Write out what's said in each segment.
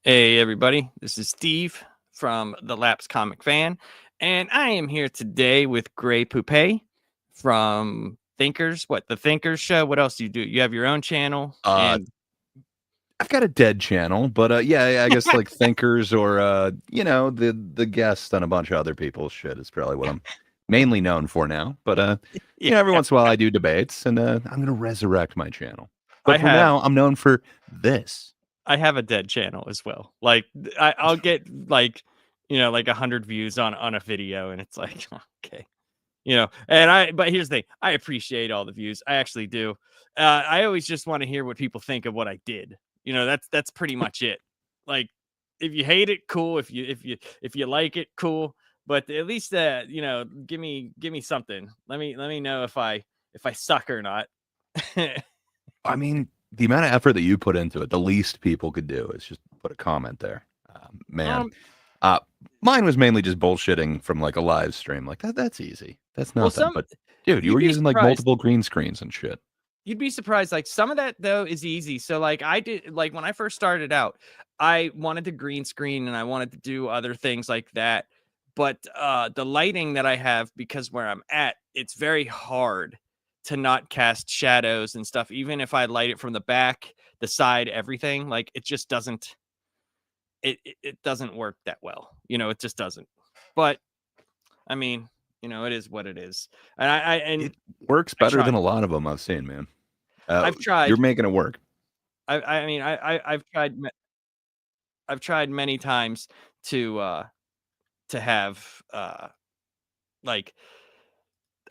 Hey, everybody. This is Steve from the Laps Comic Fan, and I am here today with Grey Poupet from Thinkers. What, the Thinkers Show? What else do you do? You have your own channel, Uh, and I've got a dead channel, but yeah, I guess like thinkers or the guest on a bunch of other people's shit is probably what I'm mainly known for now. But yeah, every once in a while I do debates, and I'm gonna resurrect my channel. I But for have now, I'm known for this. I have a dead channel as well. Like I'll get like like 100 views on a video, and it's like okay, And but here's the thing: I appreciate all the views. I actually do. I always just want to hear what people think of what I did. That's pretty much it. Like, if you hate it, cool. If you like it, cool. But at least give me something. Let me know if I suck or not. I mean, the amount of effort that you put into it, the least people could do is just put a comment there. Man, um. uh, mine was mainly just bullshitting from like a live stream. Like that's easy. That's Well, nothing. But dude, you you'd were be using like surprised. multiple green screens and shit. You'd be surprised. Like some of that though is easy. So like I did like when I first started out, I wanted to green screen and I wanted to do other things like that. But the lighting that I have, because where I'm at, it's very hard to not cast shadows and stuff. Even if I light it from the back, the side, everything, like it just doesn't it doesn't work that well. It just doesn't. But I mean, it is what it is. And It works I better try. than a lot of them I've seen, man. I've You're tried. making it work. I mean, I've tried many times to have like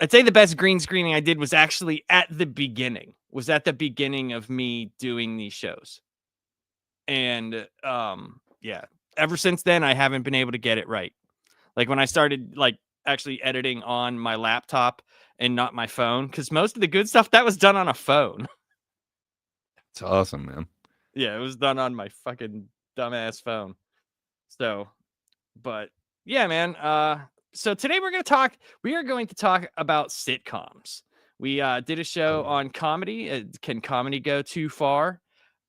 I'd say the best green screening I did was actually at the beginning. Was at the beginning of me doing these shows. And yeah, ever since then I haven't been able to get it right. Like when I started like actually editing on my laptop and not my phone, cuz most of the good stuff that was done on a phone. It's awesome, man. Yeah, it was done on my fucking dumbass phone. So, but yeah, man. So today we are going to talk about sitcoms. We did a show Oh, on comedy. Can comedy go too far?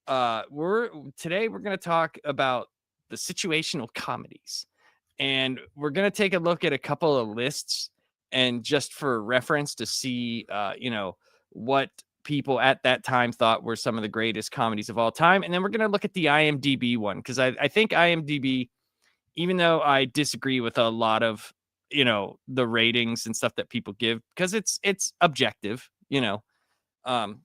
We're going to talk about the situational comedies. And we're going to take a look at a couple of lists and just for reference to see what people at that time thought were some of the greatest comedies of all time. And then we're going to look at the IMDb one because I think IMDb, even though I disagree with a lot of the ratings and stuff that people give because it's objective, um,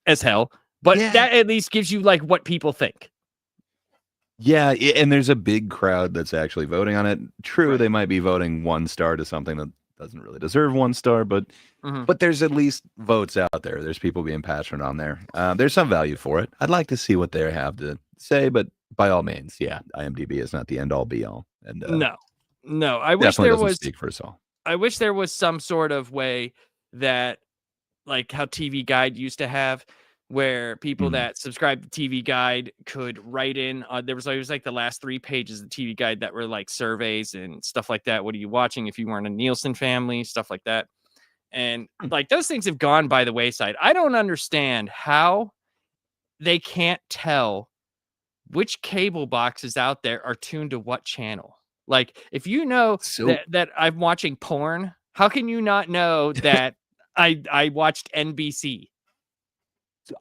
as hell. But yeah, that at least gives you like what people think. yeah, and there's a big crowd that's actually voting on it. True, Right. they might be voting 1 star to something that doesn't really deserve 1 star, but Hmm. there's at least votes out there. There's people being passionate on there. There's some value for it. I'd like to see what they have to say, but by all means, yeah, IMDb is not the end all be all, and No, no. definitely doesn't speak for us all. I wish there was some sort of way that like how TV Guide used to have, where people Mhm. that subscribe to TV Guide could write in. There was always like the last 3 pages of TV Guide that were like surveys and stuff like that. What are you watching if you weren't a Nielsen family? Stuff like that. And like those things have gone by the wayside. I don't understand how they can't tell which cable boxes out there are tuned to what channel. Like if you know So that I'm watching porn, how can you not know that I watched NBC?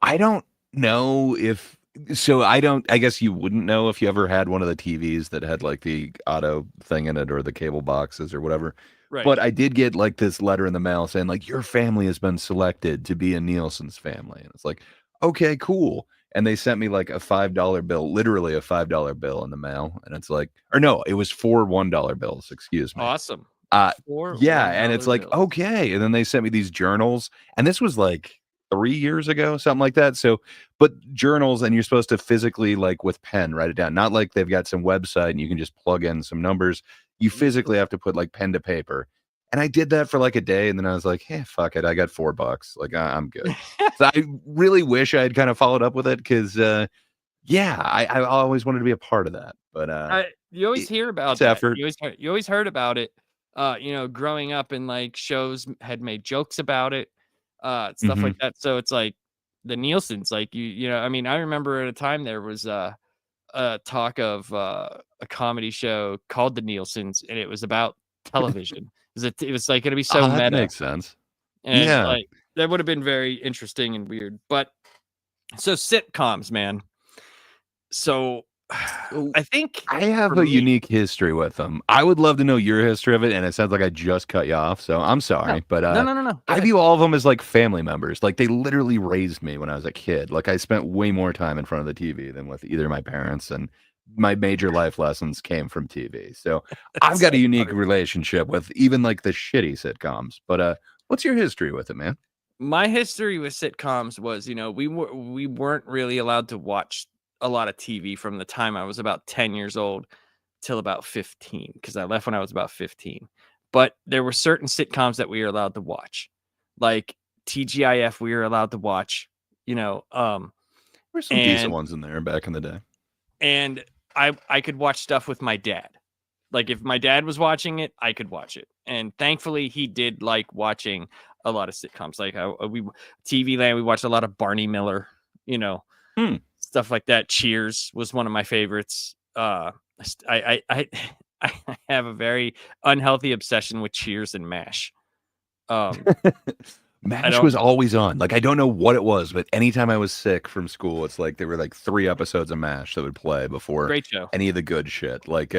I don't know if so I don't I guess you wouldn't know if you ever had one of the TVs that had like the auto thing in it or the cable boxes or whatever. Right. But I did get like this letter in the mail saying like your family has been selected to be a Nielsen's family. And it's like, okay, cool. And they sent me like a $5 bill, literally a $5 bill in the mail. And it's like, or no, it was 4 $1 bills, excuse me. Awesome. Uh, 4 yeah, and it's $1 like, bills. okay. And then they sent me these journals, and this was like 3 years ago, something like that. So, but journals, and you're supposed to physically, like with pen, write it down. Not like they've got some website and you can just plug in some numbers. You physically have to put like pen to paper. And I did that for like a day, and then I was like, hey, fuck it. I got $4. Like, I'm good. So I really wish I had kind of followed up with it because, yeah, I always wanted to be a part of that. But You always it, hear about it's that. effort. You always heard about it. Growing up and like shows had made jokes about it, stuff Hmm. like that. So it's like the Nielsen's like I mean, I remember at a time there was talk of a comedy show called The Nielsen's, and it was about television. It was like going to be so Oh, that meta, makes sense. and Yeah. like that would have been very interesting and weird. But so sitcoms, man. So So I think I have for a me, unique history with them. I would love to know your history of it, and it sounds like I just cut you off, so I'm no, sorry. But no. Go I ahead. view all of them as like family members. Like they literally raised me when I was a kid. Like I spent way more time in front of the TV than with either my parents, and my major life lessons came from TV. So I've That's got a so unique funny. relationship with even like the shitty sitcoms. But what's your history with it, man? My history with sitcoms was, we weren't really allowed to watch a lot of TV from the time I was about 10 years old till about 15 because I left when I was about 15. But there were certain sitcoms that we were allowed to watch. Like TGIF we were allowed to watch, you know, There's some decent and ones in there back in the day. and I could watch stuff with my dad. Like if my dad was watching it, I could watch it. And thankfully he did like watching a lot of sitcoms. Like we TV Land, we watched a lot of Barney Miller, you know, Hmm. stuff like that. Cheers was one of my favorites. I I have a very unhealthy obsession with Cheers and MASH. Um, I MASH don't was always on. Like I don't know what it was, but anytime I was sick from school, it's like there were like 3 episodes of MASH that would play before great show. any of the good shit. Like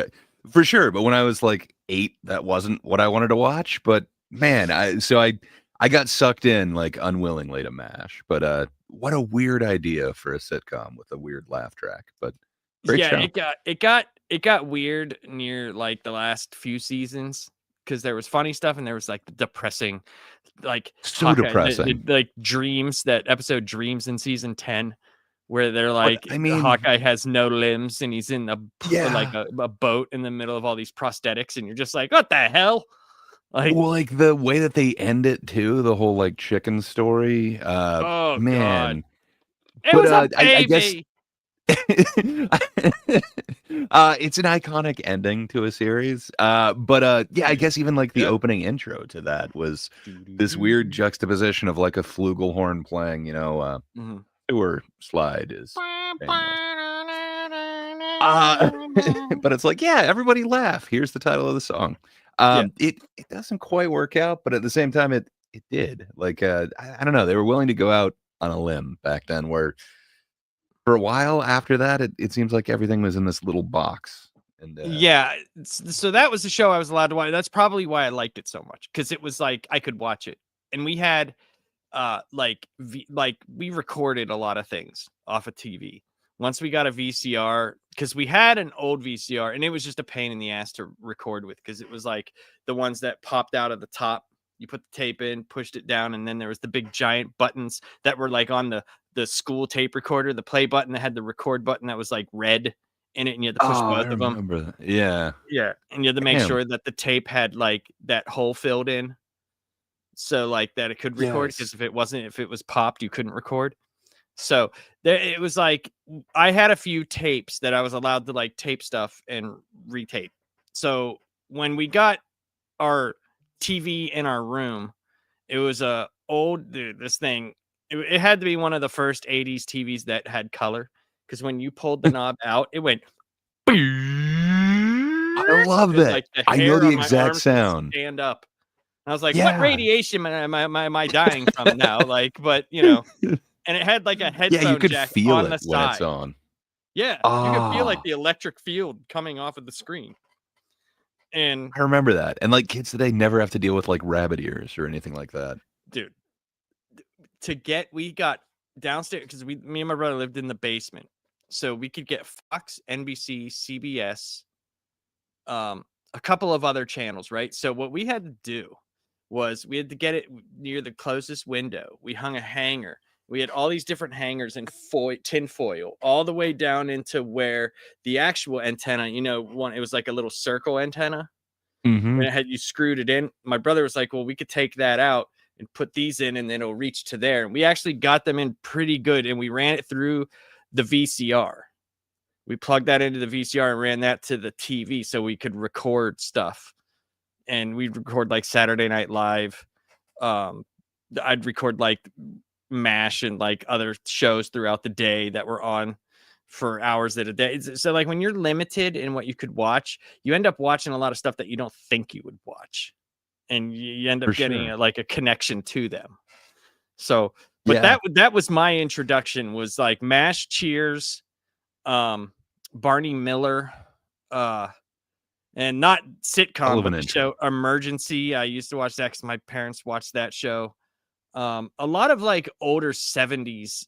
for sure. But when I was like 8, that wasn't what I wanted to watch. But man, I got sucked in like unwillingly to MASH. But what a weird idea for a sitcom with a weird laugh track. But great Yeah, show. it got weird near like the last few seasons because there was funny stuff and there was like the depressing, like So Hawkeye, depressing. like dreams. That episode Dreams in season 10, where they're But like I mean, Hawkeye has no limbs and he's in like yeah. a boat in the middle of all these prosthetics, and you're just like, what the hell? Like, Well, like the way that they end it too, the whole like chicken story. oh god, Man. it But was a I guess baby. it's an iconic ending to a series. But yeah, I guess even like the Yeah. opening intro to that was this weird juxtaposition of like a flugelhorn playing, Mhm. sewer slide is painless. Uh, but it's like, yeah, everybody laugh. Here's the title of the song. Yeah. It doesn't quite work out, but at the same time, it did. Like, I don't know, they were willing to go out on a limb back then, where for a while after that, it seems like everything was in this little box. And Yeah, so that was the show I was allowed to watch. That's probably why I liked it so much because it was like I could watch it, and we had like we recorded a lot of things off of TV. Once we got a VCR, because we had an old VCR, and it was just a pain in the ass to record with because it was like the ones that popped out of the top. You put the tape in, pushed it down, and then there was the big giant buttons that were like on the school tape recorder, the play button that had the record button that was like red in it, and you had to push oh, I both of them. remember that. Yeah. Yeah, and you had to make Damn. sure that the tape had like that hole filled in, so like that it could record. Because Yes. if it was popped, you couldn't record. So there, it was like I had a few tapes that I was allowed to like tape stuff and retape. So when we got our TV in our room, it was a old dude. This thing, it had to be one of the first '80s TVs that had color. Because when you pulled the knob out, it went. I love And that. like the I know hair the on my exact arms would sound. stand up. I was like, "What Yeah. radiation am I dying from now?" Like, but and it had like a Yeah, you headphone could jack feel on it the when it's side. on. Yeah, you could feel like Ah, the electric field coming off of the screen. And I remember that. And like kids today never have to deal with like rabbit ears or anything like that. dude, we got downstairs because me and my brother lived in the basement, so we could get Fox, NBC, CBS, a couple of other channels, right? So what we had to do was we had to get it near the closest window. We hung a hanger. We had all these different hangers and tin foil all the way down into where the actual antenna, it was like a little circle antenna, Mhm. and you screwed it in. My brother was like, well, we could take that out and put these in, and then it'll reach to there. And we actually got them in pretty good, and we ran it through the VCR. We plugged that into the VCR and ran that to the TV so we could record stuff. And we'd record like Saturday Night Live. Um, I'd record like MASH and like other shows throughout the day that were on. for hours at a day. So like when you're limited in what you could watch, you end up watching a lot of stuff that you don't think you would watch, and you end For up getting sure. like a connection to them. So, but Yeah. that was my introduction, was like MASH, Cheers, Barney Miller, uh, and not Hell sitcom, of but an the intro. show Emergency. I used to watch that because my parents watched that show. A lot of like older 70s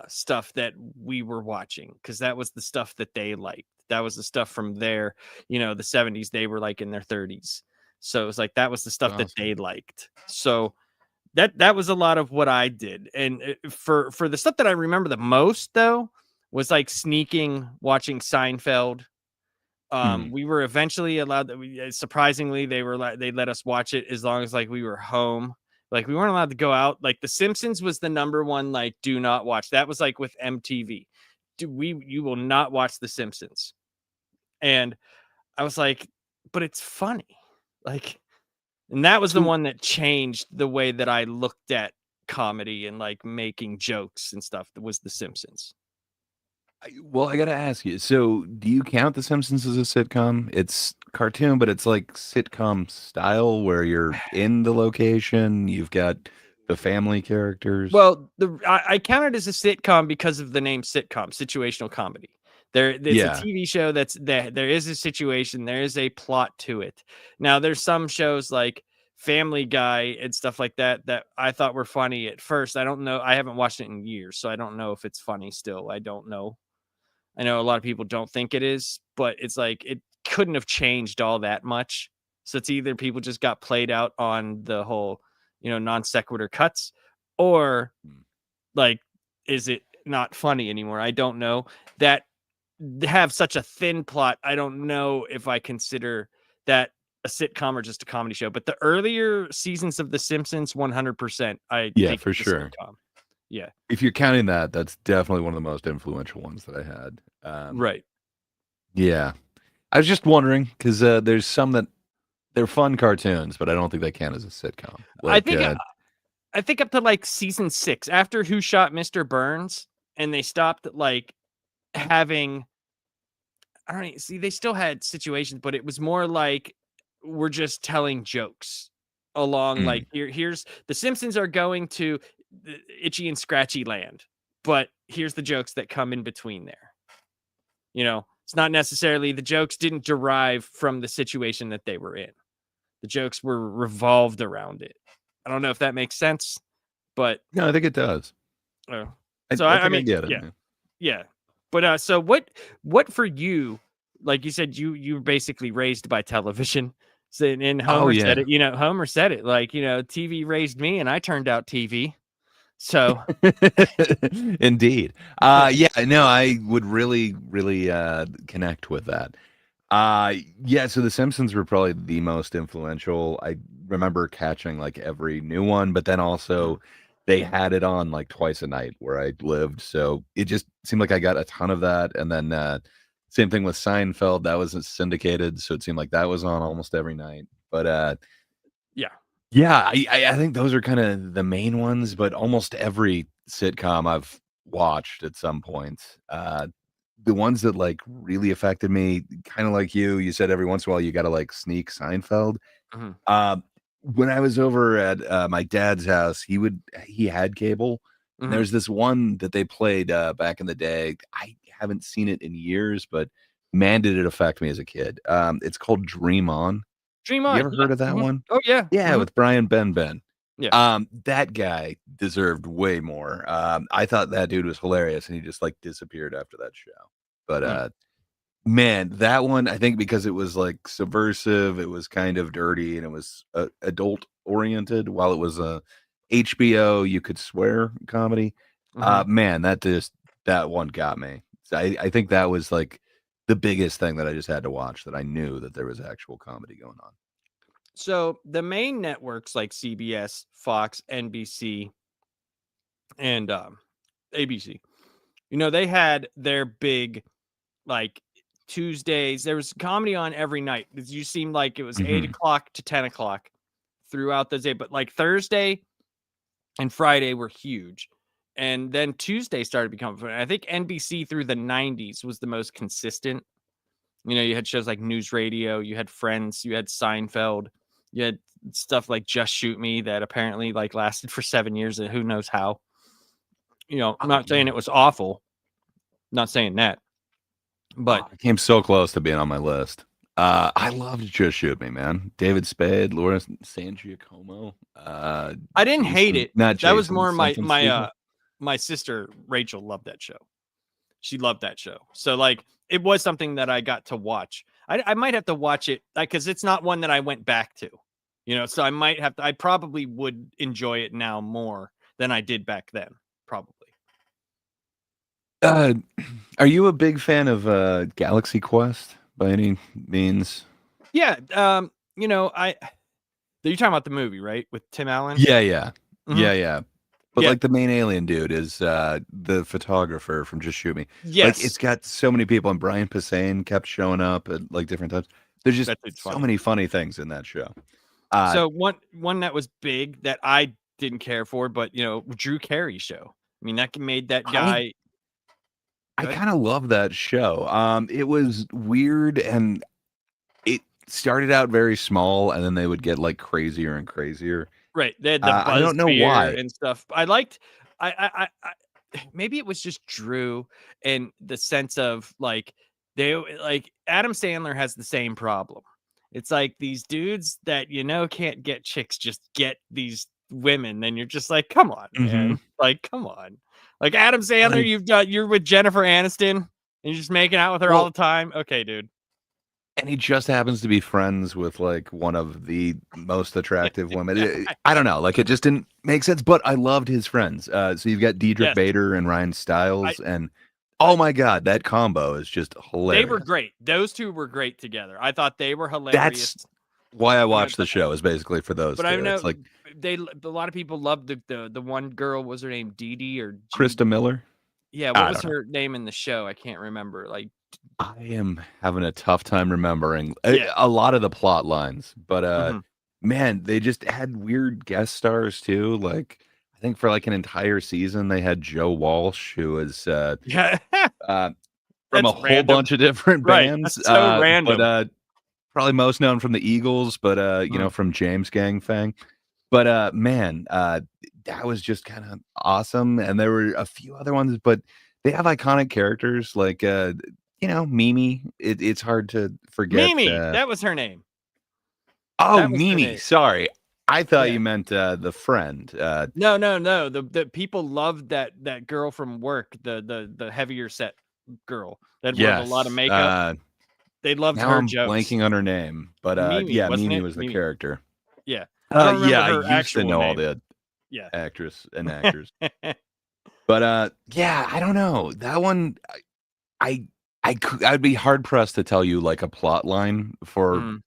stuff that we were watching, because that was the stuff that they liked. That was the stuff from their, the 70s. They were like in their 30s. So it was like that was the stuff that Awesome. they liked. So that was a lot of what I did. And for the stuff that I remember the most though was like sneaking watching Seinfeld. Mhm. We were eventually allowed that surprisingly they let us watch it as long as like we were home. Like we weren't allowed to go out. Like The Simpsons was the number one like do not watch. That was like with MTV. You will not watch The Simpsons. And I was like, but it's funny. Like, and that was the So one that changed the way that I looked at comedy and like making jokes and stuff. That was The Simpsons. well, I gotta ask you. So, do you count The Simpsons as a sitcom? It's cartoon, but it's like sitcom style where you're in the location. You've got the family characters. Well, I count it as a sitcom because of the name sitcom, situational comedy. There's a Yeah. TV show there is a situation, there is a plot to it. Now, there's some shows like Family Guy and stuff like that that I thought were funny at first. I don't know. I haven't watched it in years, so I don't know if it's funny still. I don't know. I know a lot of people don't think it is, but it's like it couldn't have changed all that much. So it's either people just got played out on the whole, non sequitur cuts, or Mm. like, is it not funny anymore? I don't know. That have such a thin plot. I don't know if I consider that a sitcom or just a comedy show. But the earlier seasons of The Simpsons, 100%, I Yeah, think for it's a sure. sitcom. Yeah, If you're counting that, that's definitely one of the most influential ones that I had. right. Yeah. I was just wondering because there's some that they're fun cartoons, but I don't think they count as a sitcom. I Like, think I think up to like season 6, after Who Shot Mr. Burns, and they stopped like having. I don't see. They still had situations, but it was more like we're just telling jokes along. mm, Like here's the Simpsons are going to the Itchy and Scratchy Land, but here's the jokes that come in between there. It's not necessarily the jokes didn't derive from the situation that they were in. The jokes were revolved around it. I don't know if that makes sense, but no, I think it does. uh, I, so I I think I mean, get it. yeah. Yeah. Yeah. But so what for you, like you said, you were basically raised by television. So, and Oh Homer said yeah. it, Homer said it, like, TV raised me and I turned out TV. So Indeed. Yeah, no, I would really, really connect with that. Yeah, so The Simpsons were probably the most influential. I remember catching like every new one, but then Mhm, also they had it on like twice a night where I lived. So it just seemed like I got a ton of that. And then same thing with Seinfeld, that was syndicated, so it seemed like that was on almost every night. But yeah. yeah, I think those are kind of the main ones, but almost every sitcom I've watched at some point. The ones that like really affected me, kind of like you said every once in a while you got to like sneak Seinfeld. Mhm, Uh, when I was over at my dad's house, he had cable. And mhm. there's this one that they played back in the day. I haven't seen it in years, but man, did it affect me as a kid. It's called Dream On. Dream You on. ever Yeah. heard of that one? Oh yeah. Yeah, with Brian Benben. Yeah. That guy deserved way more. I thought that dude was hilarious, and he just, like, disappeared after that show. But, Hmm. man, that one, I think because it was, like, subversive, it was kind of dirty, and it was, adult oriented, while it was a HBO, you could swear comedy. Hmm. Man, that one got me. So I think that was, like, the biggest thing that I just had to watch that I knew that there was actual comedy going on. So the main networks like CBS, Fox, NBC, and ABC, they had their big like Tuesdays. There was comedy on every night. You seemed like it was eight Mhm. o'clock to 10 o'clock throughout the day, but like Thursday and Friday were huge. and then Tuesday started becoming funny. I think NBC through the 90s was the most consistent. You know, you had shows like News Radio, you had Friends, you had Seinfeld, you had stuff like Just Shoot Me that apparently like lasted for 7 years and who knows how. You know, I'm not saying it was awful. Not saying that. But I came so close to being on my list. I loved Just Shoot Me, man. David Spade, Laura San Giacomo. I didn't hate it. Not That was Jason, more something Statham. my sister Rachel loved that show. She loved that show. So like it was something that I got to watch. I might have to watch it like because it's not one that I went back to. You know, so I might have to, I probably would enjoy it now more than I did back then, probably. Are you a big fan of Galaxy Quest by any means? Yeah, you know, you're talking about the movie, right? With Tim Allen? Yeah, yeah. Mhm. Yeah. But Yeah. like the main alien dude is the photographer from Just Shoot Me. Yes. Like it's got so many people, and Brian Posehn kept showing up at like different times. There's just That dude's so funny. many funny things in that show. So one that was big that I didn't care for, but you know, Drew Carey show. I mean, that made that guy. I Good. kind of love that show. It was weird, and it started out very small, and then they would get like crazier and crazier. Right. They had the I buzz don't know beer why. and stuff. I liked I maybe it was just Drew and the sense of like they like Adam Sandler has the same problem. It's like these dudes that you know can't get chicks just get these women, then you're just like, come on, Mhm. man. Like, come on. Like Adam Sandler, you're with Jennifer Aniston and you're just making out with her all Well, the time. Okay, dude. and he just happens to be friends with like one of the most attractive women. I don't know, like it just didn't make sense. But I loved his friends. So you've got Diedrich Yes. Bader and Ryan I, Stiles, and oh my god, that combo is just hilarious. They were great. Those two were great together. I thought they were hilarious. That's why I watched the show, is basically for those But two. I know It's like a lot of people loved the one girl. Was her name Dee Dee or Krista Miller. Yeah, I what was don't know. her name in the show? I can't remember. Like, I am having a tough time remembering Yeah. a lot of the plot lines, but Mhm. man, they just had weird guest stars too. Like I think for like an entire season, they had Joe Walsh, who was yeah, from a That's whole random. bunch of different Right, bands. that's so random. But probably most known from the Eagles, but you know, from James Gang Fang. But man, that was just kind of awesome. And there were a few other ones, but they have iconic characters like you know, Mimi. It's hard to forget. Mimi, that was her name. Oh, That was her Mimi. name. Sorry, I thought Yeah. you meant the friend. No. The people loved that girl from work, the heavier set girl that wore a lot of Yes. makeup. They loved Now her I'm jokes. blanking on her name, but Mimi, yeah, wasn't Mimi it? was the Mimi. character. Yeah. I don't remember Yeah, her I used to actual know all name. the Yeah. actress and actors. But yeah, I don't know. That one I'd be hard pressed to tell you like a plot line for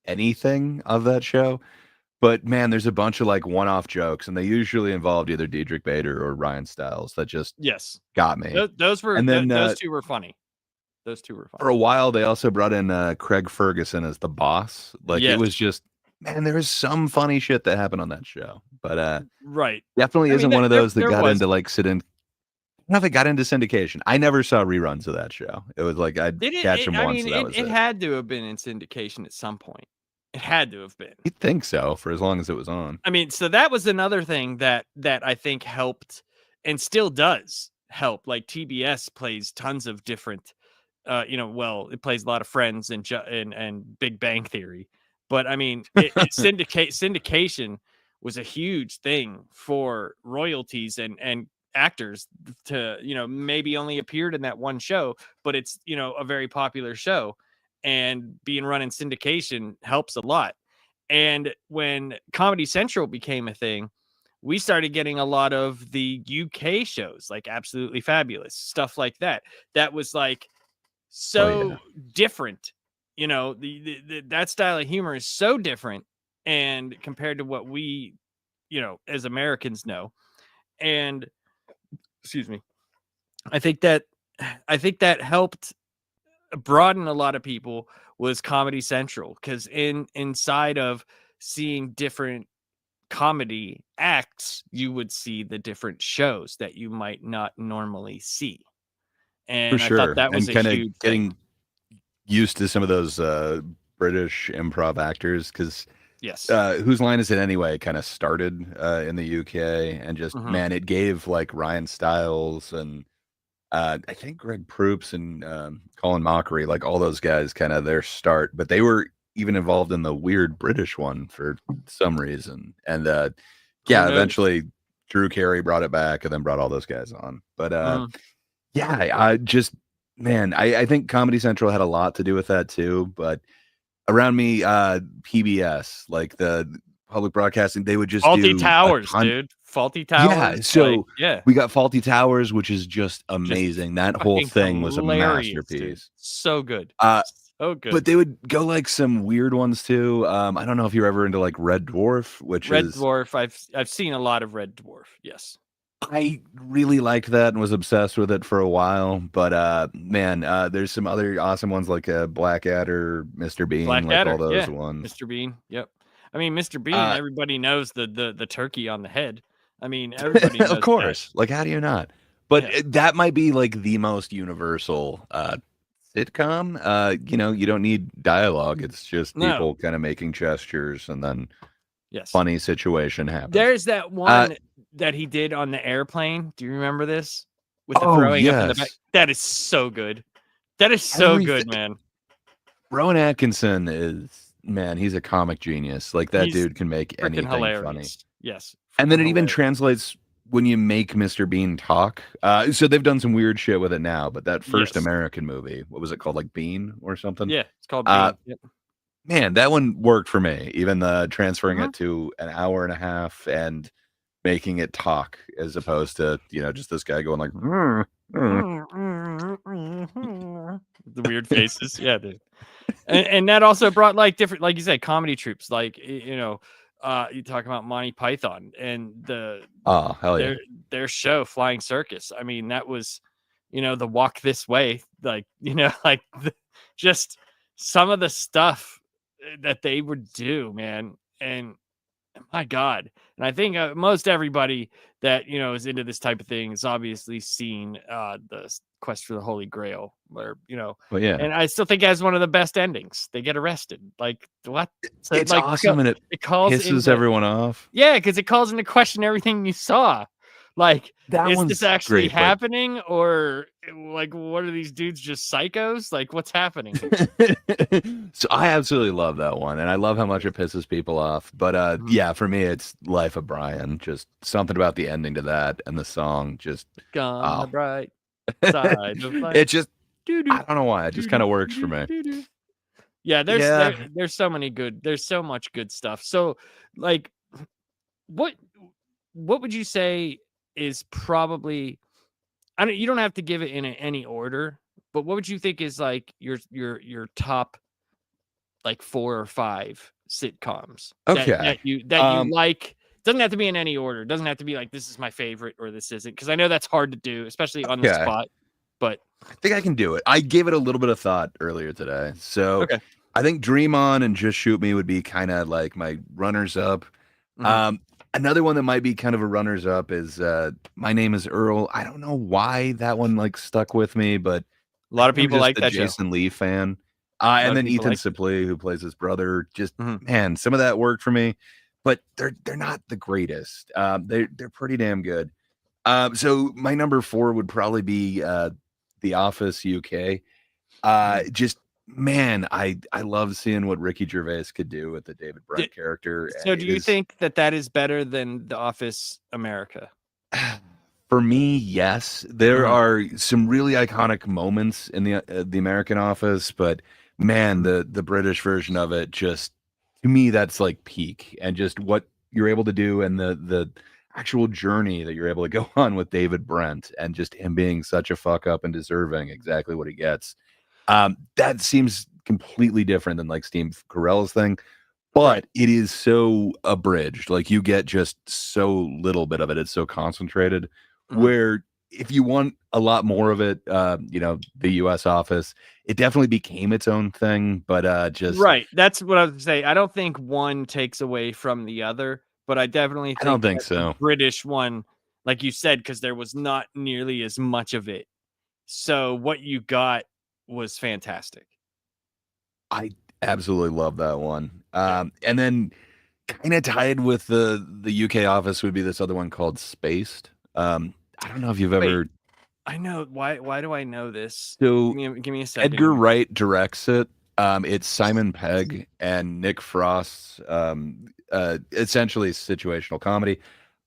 anything of that show. But man, there's a bunch of like one-off jokes, and they usually involved either Diedrich Bader or Ryan Stiles that just Yes. got me. Those were And then those two were funny. Those two were for funny. a while, they also brought in Craig Ferguson as the boss. Like it Yes. was just man, there was some funny shit that happened on that show. But Right. definitely I isn't mean, one of those that there got was. into like sit in. I don't know if it got into syndication. I never saw reruns of that show. It was like I'd Did catch it? them I once, mean, and that was it it. had to have been in syndication at some point. It had to have been. You'd think so for as long as it was on. I mean, so that was another thing that I think helped and still does help. Like TBS plays tons of different, you know, well, it plays a lot of Friends and Big Bang Theory, but I mean, syndication was a huge thing for royalties and actors to, you know, maybe only appeared in that one show, but it's, you know, a very popular show, and being run in syndication helps a lot. And when Comedy Central became a thing, we started getting a lot of the UK shows, like Absolutely Fabulous, stuff like that. That was like so different. You know, that style of humor is so different and compared to what we, you know, as Americans know. And excuse me. I think that helped broaden a lot of people was Comedy Central, because inside of seeing different comedy acts, you would see the different shows that you might not normally see. For And I thought sure. that was And a kind of huge thing. getting used to some of those British improv actors because Yes. Whose Line Is It Anyway kind of started in the UK, and just Mhm. man, it gave like Ryan Stiles and I think Greg Proops and Colin Mockery, like all those guys, kind of their start. But they were even involved in the weird British one for some reason, and Who yeah, knows? eventually Drew Carey brought it back, and then brought all those guys on. But Mhm. yeah, I just man, I think Comedy Central had a lot to do with that too. But around me, PBS, like the public broadcasting, they would just Faulty do a Towers, ton. dude. Faulty Yeah, Towers, like, so yeah, we got Faulty Towers, which is just just amazing. That whole fucking thing was a hilarious, dude. masterpiece. So good. Uh, So but good. they would go like some weird ones too. I don't know if you're ever into like Red Dwarf, which Red is Dwarf, I've seen a lot of Red Dwarf. Yes. I really liked that and was obsessed with it for a while. But man, there's some other awesome ones like Blackadder, Mr. Bean, like all Blackadder, those yeah. ones. Mr. Bean, yep. I mean, Mr. Bean, Uh, everybody knows the turkey on the head. I mean, everybody of knows that. course, like how do you not? But Yeah. that might be like the most universal sitcom. You know, you don't need dialogue. It's just No. people kind of making gestures, and then Yes. funny situation happens. There's that Uh, one that he did on the airplane. Do you remember this? With the oh throwing up in the back. yes, That is so good. That is so good, everything. man. Rowan Atkinson is man. He's a comic genius. Like that He's dude can make freaking anything funny. hilarious. Yes. And then Freaking it even hilarious. translates when you make Mr. Bean talk. So they've done some weird shit with it now, but that first Yes. American movie, what was it called? Like Bean or something? Yeah, it's called Uh, Bean. Yep. Man, that one worked for me. Even the transferring Mhm. it to an hour and a half and making it talk as opposed to, you know, just this guy going like, The weird faces. Yeah, dude. And that also brought like different, like you said, comedy troops. Like you talk about Monty Python and oh, hell yeah. their show Flying Circus. I mean, that was, the Walk This Way, like, like just some of the stuff that they would do, man. And my God. And I think most everybody that, is into this type of thing has obviously seen the Quest for the Holy Grail, where, But yeah, and I still think it has one of the best endings. They get arrested. Like, what? So, it's like, awesome and it it calls pisses into, everyone off. yeah, because it calls into question everything you saw. Like, That is this one's actually great, but happening, or like, what are these dudes just psychos? Like, what's happening here? so I absolutely love that one, and I love how much it pisses people off. But Mhm. yeah, for me, it's Life of Brian. Just something about the ending to that and the song. Just Gone the oh, bright side of life. it just Doo-doo, I don't know why it just kind doo-doo, of works for doo-doo, me. doo-doo. Yeah, Yeah. there's so many good. There's so much good stuff. So, like, what what would you say is probably, I don't, you don't have to give it in any order, but what would you think is like your top like 4 or 5 sitcoms that Okay. you like? Doesn't have to be in any order. Doesn't have to be like this is my favorite or this isn't, because I know that's hard to do, especially on the Okay. spot. But I think I can do it. I gave it a little bit of thought earlier today. So okay. I think Dream On and Just Shoot Me would be kind of like my runners up. Mhm. Another one that might be kind of a runners up is My Name is Earl. I don't know why that one like stuck with me, but A I lot of think I'm people just like a that show. Jason Lee fan. A lot And of then people Ethan like it. Suplee, who plays his brother, just Mhm. man, some of that worked for me, but they're not the greatest. They're pretty damn good. So my number 4 would probably be The Office UK. Mhm. Just man, I love seeing what Ricky Gervais could do with the David D- Brent character. So do you His think that is better than The Office America? For me, yes, there Mhm. are some really iconic moments in the American Office, but man, Mhm. the British version of it just to me that's like peak, and just what you're able to do and the actual journey that you're able to go on with David Brent and just him being such a fuck up and deserving exactly what he gets. That seems completely different than like Steve Carell's thing, Right. but it is so abridged. Like you get just so little bit of it. It's so concentrated. Mhm. Where if you want a lot more of it, the US office, it definitely became its own thing. But just Right. That's what I was saying. I don't think one takes away from the other, but I definitely I don't think think that the so. British one, like you said, because there was not nearly as much of it. So what you got was fantastic. I absolutely love that one. Yeah. And then kind of tied with the UK office would be this other one called Spaced. I don't know if you've Wait, ever. I know why do I know this? So Give me a second. Edgar Wright directs it. It's Simon Pegg and Nick Frost's essentially situational comedy.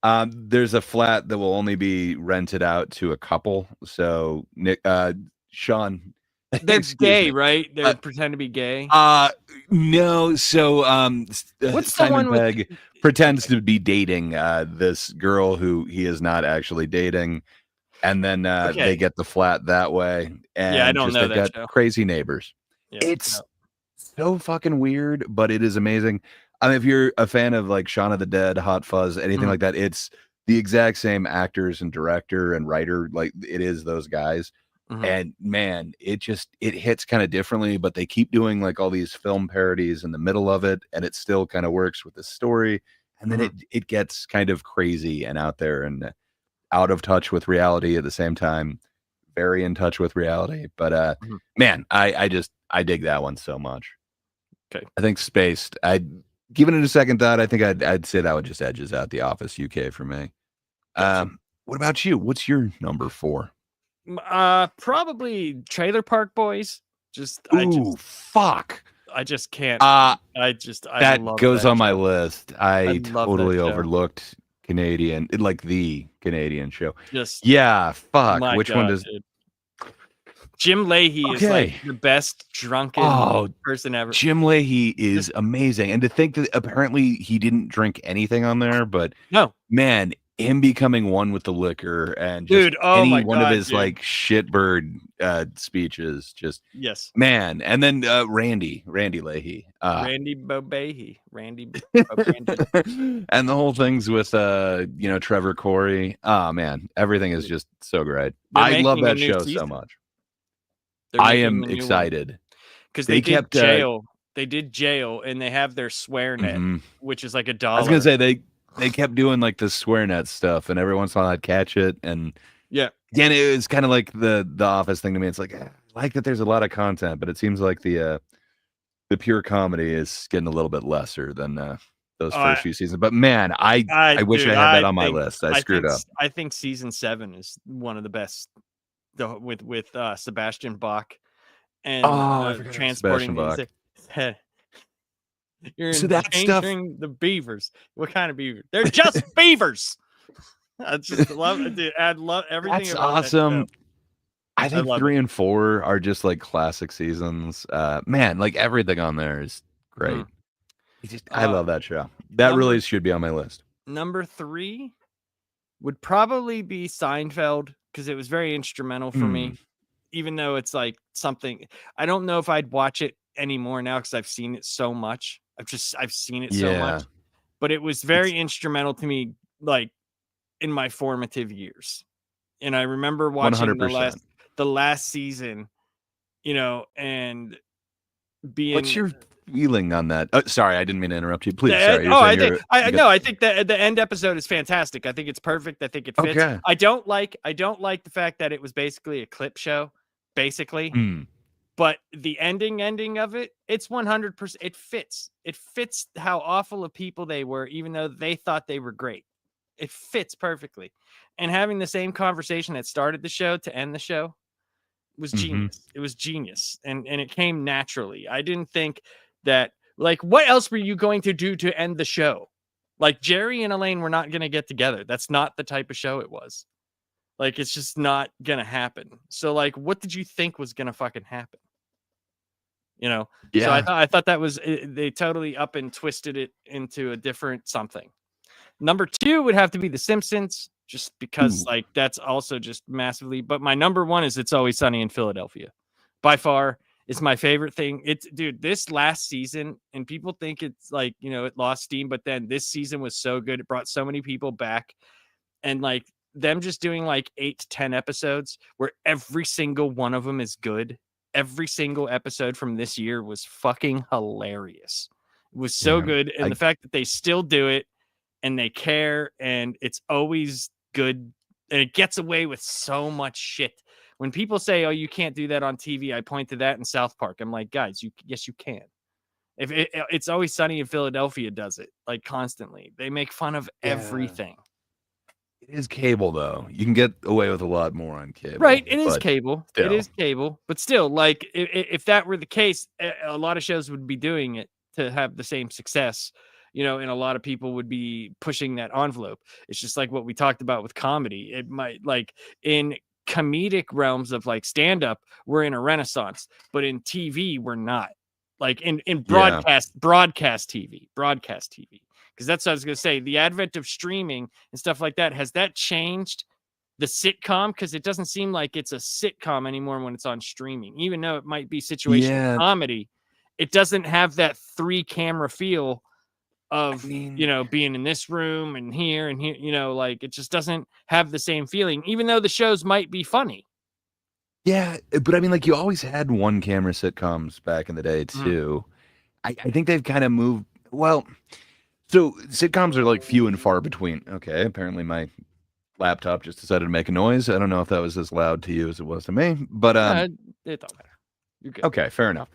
There's a flat that will only be rented out to a couple. So Sean, They're excuse gay, me. right? They Uh, pretend to be gay. no. So What's the Simon one with Pegg pretends okay. to be dating this girl who he is not actually dating, and then they Okay. get the flat that way, Yeah, I and don't just know they've that got show. crazy neighbors. Yeah. It's No. so fucking weird, but it is amazing. I mean, if you're a fan of like Shaun of the Dead, Hot Fuzz, anything Mhm, like that, it's the exact same actors and director and writer. Like it is those guys. mhm, And man, it hits kind of differently, but they keep doing like all these film parodies in the middle of it, and it still kind of works with the story. And then mhm, it gets kind of crazy and out there and out of touch with reality at the same time, very in touch with reality. But mhm. man, I dig that one so much. Okay. I think Spaced. I'd given it a second thought. I think I'd say that one just edges out The Office UK for me. Gotcha. What about you? What's your number 4? Probably Trailer Park Boys. Just Ooh, fuck. I just can't. Uh I that love goes that on my show. list. I I love that totally show. overlooked like the Canadian show. Just Yeah, fuck. my Which one god, does dude. Jim Leahy is like Okay. the best drunken Oh, person ever. Jim Leahy Just is amazing. And to think that apparently he didn't drink anything on there, but no, man, him becoming one with the liquor and just dude. Oh any my one of god, his dude. like shitbird speeches, just Yes, man. And then Randy Leahy. Randy Bobahy, Randy Bobandy. And the whole things with Trevor Corey. Oh man, everything is just so great. They're I love making a that new show so season. much. They're I making am a new one excited. because they They did kept jail. They did jail, and they have their swear net, mhm. which is like I was gonna $1. say they kept doing like the swear net stuff, and every once in a while I'd catch it. And Yeah. again, it was kind of like the Office thing to me. It's like I like that there's a lot of content, but it seems like the pure comedy is getting a little bit lesser than those first I few seasons. But man, I wish I dude, had that on my list. I screwed up. I think season 7 is one of the best with Sebastian Bach and Oh, I forgot about transporting Sebastian these Bach. you're So that stuff. endangering the beavers. What kind of beaver? They're just beavers. I just love it, dude. I love everything That's about that show. awesome. I I think love it. 3 and 4 are just like classic seasons. Man, like everything on there is great. Mhm. I Uh, love that show. That number really should be on my list. number 3 would probably be Seinfeld because it was very instrumental for Mm, me. Even though it's like something I don't know if I'd watch it anymore now because I've seen it so much. I've seen it so yeah, much, but it was it's very instrumental to me, like in my formative years. And I remember watching 100%. the last season, and What's being your feeling on that? Sorry, I didn't mean to interrupt you. Please, sorry. You're saying I think you I got no, I think that the end episode is fantastic. I think it's perfect. I think it fits. okay. I don't like the fact that it was basically a clip show, basically. Mm, But the ending of it, it's 100%. It fits. It fits how awful of people they were, even though they thought they were great. It fits perfectly. And having the same conversation that started the show to end the show was mhm. genius. It was genius. And it came naturally. I didn't think that, like, what else were you going to do to end the show? Like, Jerry and Elaine were not going to get together. That's not the type of show it was. Like, it's just not going to happen. So, like, what did you think was going to fucking happen? So Yeah. I thought that was they totally up and twisted it into a different something. Number 2 would have to be The Simpsons, just because Ooh. like that's also just massively. But my number 1 is It's Always Sunny in Philadelphia. By far, it's my favorite thing. It's dude, this last season, and people think it's like it lost steam, but then this season was so good. It brought so many people back, and like them just doing like 8 to 10 episodes where every single one of them is good. Every single episode from this year was fucking hilarious. It was so Yeah. good. And I the fact that they still do it and they care, and it's always good, and it gets away with so much shit. When people say, "Oh, you can't do that on TV," I point to that in South Park. I'm like, guys, yes, you can. If it's Always Sunny in Philadelphia does it like constantly. They make fun of Yeah. everything. It is cable though. You can get away with a lot more on Right, cable, it is but cable. It still. is cable, but still, like, if that were the case, a lot of shows would be doing it to have the same success, and a lot of people would be pushing that envelope. It's just like what we talked about with comedy. It might, like, in comedic realms of like stand up, we're in a renaissance, but in TV, we're not. Like in Yeah. broadcast TV, because that's what I was gonna say. The advent of streaming and stuff like that, has that changed the sitcom? Because it doesn't seem like it's a sitcom anymore when it's on streaming, even though it might be situational Yeah. comedy. It doesn't have that 3 camera feel I of, mean, being in this room and here and here, like it just doesn't have the same feeling, even though the shows might be funny. yeah, but I mean, like, you always had one camera sitcoms back in the day Mhm. too. I think they've kind of moved. Well, so sitcoms are like few and far between. Okay, apparently my laptop just decided to make a noise. I don't know if that was as loud to you as it was to me, but It don't matter. You're good. okay, fair enough.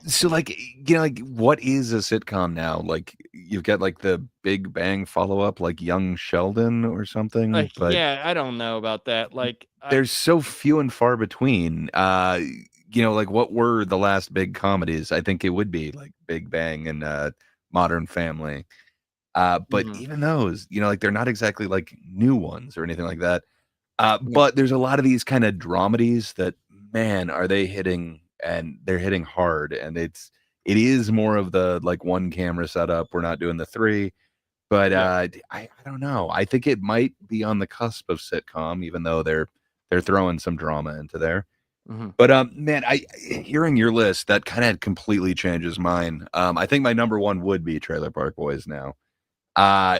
So like, like what is a sitcom now? Like you've got like the Big Bang follow up, like Young Sheldon or something, Like, but yeah, I don't know about that. Like, there's so few and far between. Like what were the last big comedies? I think it would be like Big Bang and Modern Family. But mhm, even those, like they're not exactly like new ones or anything like that. yeah, But there's a lot of these kind of dramedies that, man, are they hitting, and they're hitting hard. And it is more of the like one camera setup. We're not doing the three, but yeah, I don't know. I think it might be on the cusp of sitcom, even though they're throwing some drama into there. mhm. But man, I hearing your list, that kind of completely changes mine. I think my number one would be Trailer Park Boys now. Uh,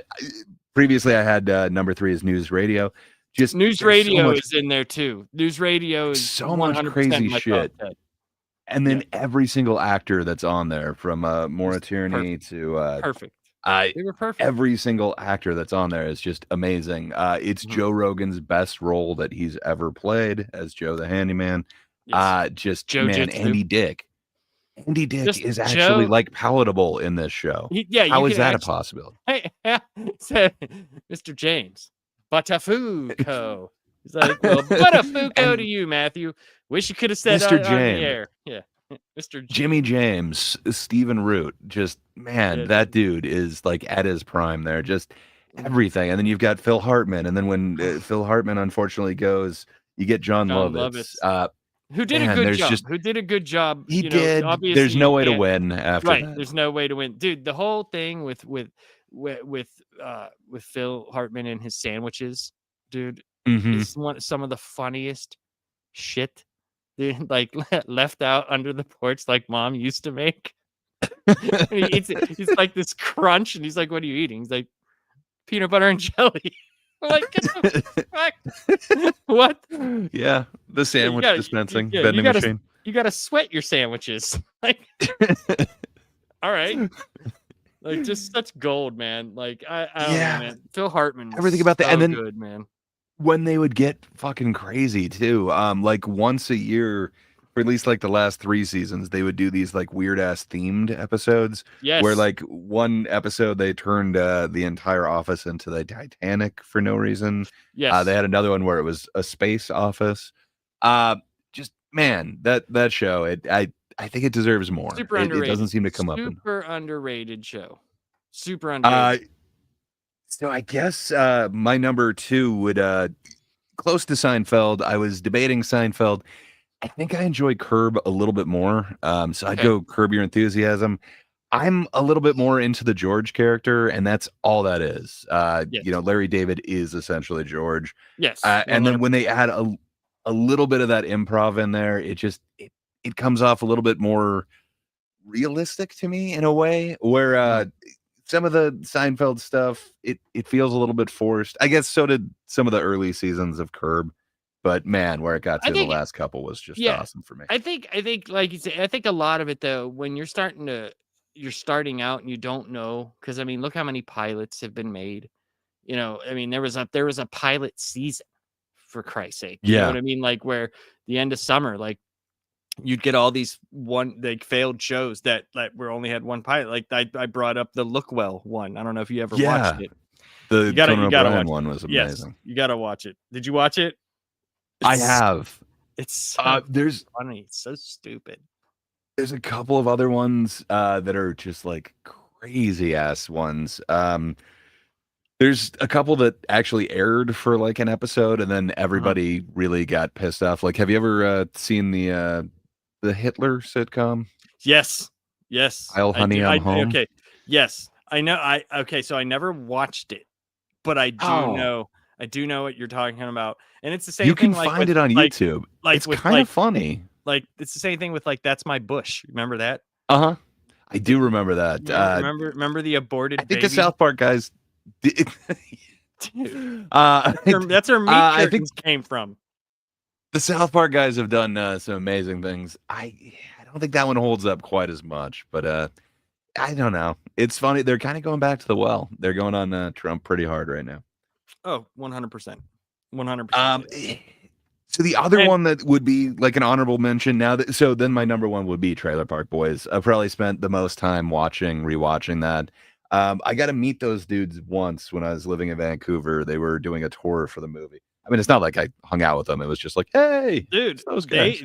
Previously, I had number three is News Radio. Just News there's so Radio much, is in there too. News Radio is so much 100% crazy my top shit, 10. and Yeah, then every single actor that's on there, from Maura just Tierney perfect, to perfect. I They were perfect. every single actor that's on there is just amazing. It's Mhm. Joe Rogan's best role that he's ever played as Joe the Handyman. Yes. Just Joe man, Jitsu. Andy Dick. Andy Dick Just is actually Joe. like palatable in this show. Yeah, you How is can that a actually. possibility? Hey, said Mr. James Buttafuoco. He's like, well, Buttafuoco to And you, Matthew. Wish you could have said Mr. on the James, air. Yeah, Mr. Jimmy James. James, Stephen Root, just man, Yeah, that dude. dude is like at his prime there, just Mhm. everything. And then you've got Phil Hartman, and then when Phil Hartman unfortunately goes, you get John John Lovitz. Lovitz, who did a Man, good there's job. just Who did a good job. he did. Obviously There's you no way to can't. win after Right. that. There's no way to win, dude. The whole thing with Phil Hartman and his sandwiches, dude, Hmm. is some of the funniest shit. Dude, like left out under the porch, like mom used to make. And he eats it. He's like this crunch, and he's like, "What are you eating?" He's like, "Peanut butter and jelly." I'm like, get the fuck. What? Yeah, the Yeah, you sandwich got dispensing yeah, vending machine. you gotta sweat your sandwiches. Like, all right. Like, just such gold, man. Like, I don't know, Yeah, man. Phil Hartman everything was about that. And so then good, man. when they would get fucking crazy too, like once a year, for at least like the last 3 seasons, they would do these like weird ass themed episodes where Yes. like one episode they turned the entire office into the Titanic for no reason. They Yes. had another one where it was a space office. Uh, just man, that show, I think it deserves more. Super It doesn't underrated. seem to come up in. Super underrated show. Super Uh, underrated. so I guess my number two would close to Seinfeld. I was debating Seinfeld. I think I enjoy Curb a little bit more. So I'd Okay. go Curb Your Enthusiasm. I'm a little bit more into the George character, and that's all that is. Yes. Larry David is essentially George. Yes. And then 100. when they add a little bit of that improv in there, it comes off a little bit more realistic to me in a way where Mhm. some of the Seinfeld stuff, it feels a little bit forced. I guess so did some of the early seasons of Curb, but man, where it got I to the think last couple was just Yeah. awesome for me. I think like you say, I think a lot of it though, when you're starting to you're starting out and you don't know, because I mean, look how many pilots have been made. I mean, there was a pilot season, for Christ's sake. You know Yeah. what I mean? Like where the end of summer, like you'd get all these failed shows that were only had one pilot. Like I brought up the Lookwell one. I don't know if you ever watched Yeah. it. The Conan You gotta O'Brien watch it. one was Yes, amazing. you gotta watch it. Did you watch it? I It's have. it's so There's funny. It's so stupid. a couple of other ones that are just like crazy ass ones. There's a couple that actually aired for like an episode, and then Uh-huh. everybody really got pissed off. Like, have you ever seen the Hitler sitcom? Yes. Yes. I'll I Honey, do. I'm Home. Okay. Yes. I know. Okay, so I never watched it, but Oh, I do know what you're talking about. And it's the you same can thing like find with it on YouTube. like It's with kind of funny. like it's the same thing with like That's My Bush. Remember that? Uh-huh. I Did do remember that. remember the I aborted think the baby? South Park guys did, Dude, uh, that's where meat I think curtains came from. the South Park guys have done some amazing things. I don't think that one holds up quite as much, but I don't know. It's funny. They're kind of going back to the well. They're going on Trump pretty hard right now. Oh, 100%. 100% Um, they are. eh, so the other And one that would be like an honorable mention now that so then my number one would be Trailer Park Boys. I've probably spent the most time rewatching that. I got to meet those dudes once when I was living in Vancouver. They were doing a tour for the movie. I mean, it's not like I hung out with them. It was just like, hey, dude, it's those guys.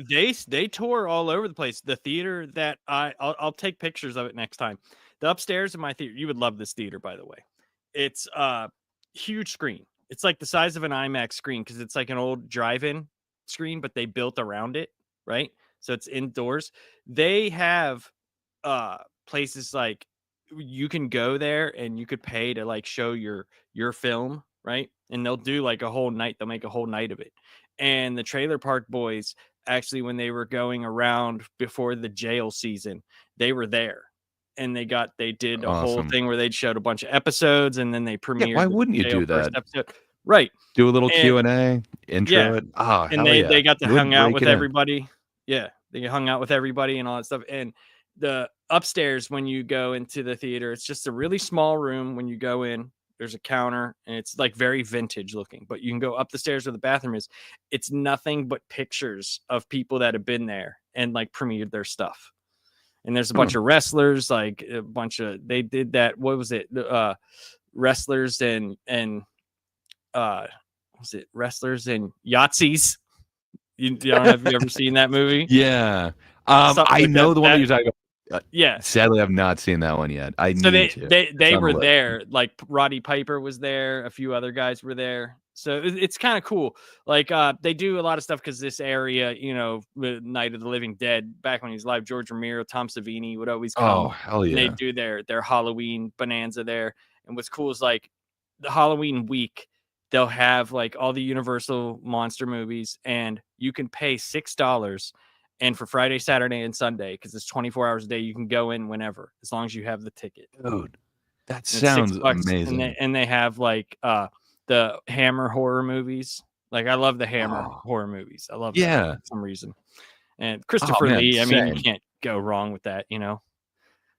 they tour all over the place. The theater that I'll take pictures of it next time. The upstairs in my theater, you would love this theater, by the way. It's huge screen. It's like the size of an IMAX screen because it's like an old drive-in screen, but they built around it, right? So it's indoors. They have places like you can go there and you could pay to like show your film, right? And they'll do like a whole night. They'll make a whole night of it. And the Trailer Park Boys, actually, when they were going around before the jail season, they were there. And they did a whole Awesome. thing where they'd showed a bunch of episodes and then they Yeah, why premiered the wouldn't you jail do first that? episode. Right. Do a little And Q&A, yeah, intro it. Oh, and hell yeah. they got to It would hang out break with it in. everybody. Yeah, they hung out with everybody and all that stuff. And the upstairs, when you go into the theater, it's just a really small room. When you go in, there's a counter and it's like very vintage looking, but you can go up the stairs where the bathroom is. It's nothing but pictures of people that have been there and like premiered their stuff. And there's a bunch of wrestlers, like a bunch of they did that. What was it? Wrestlers and was it wrestlers and Yahtzees? I don't know if you ever seen that movie. Yeah. Something I like know the one that you're talking about. yeah. Sadly, I've not seen that one yet. I So need to. they It's on the were list. there. Like Roddy Piper was there. A few other guys were there. So it's kind of cool. Like they do a lot of stuff because this area, Night of the Living Dead, back when he was alive, George Romero, Tom Savini would always Oh, come. hell And they yeah. do their Halloween bonanza there. And what's cool is like the Halloween week, they'll have like all the Universal monster movies, and you can pay $6. And for Friday, Saturday, and Sunday, because it's 24 hours a day, you can go in whenever, as long as you have the ticket. Dude, that And it's sounds $6, and amazing. they have like the Hammer horror movies. Like I love the Hammer Oh, horror movies. I love them yeah. for some reason. And Oh, Christopher man, Lee, I mean, you same. can't go wrong with that, All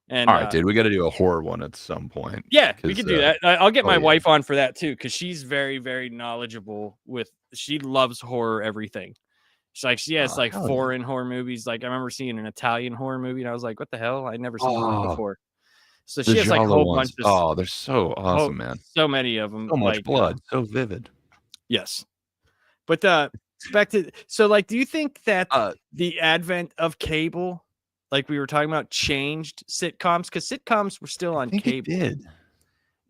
And right, dude, we got to do a horror one at some point. yeah, we 'Cause, could do that. I'll get oh, my yeah. wife on for that too, because she's very, very knowledgeable with. She loves horror everything. She's like, she has Oh, like hell yeah. foreign horror movies. Like I remember seeing an Italian horror movie, and I was like, "What the hell? I'd never seen one Oh, before." So the she has like a Giallo whole ones. bunch of, Oh, they're so awesome, man. so many of them. So much Like, blood, so vivid. yes, but back to so like, do you think that Uh, the advent of cable, like we were talking about, changed sitcoms? Because sitcoms were still I on think it cable, did.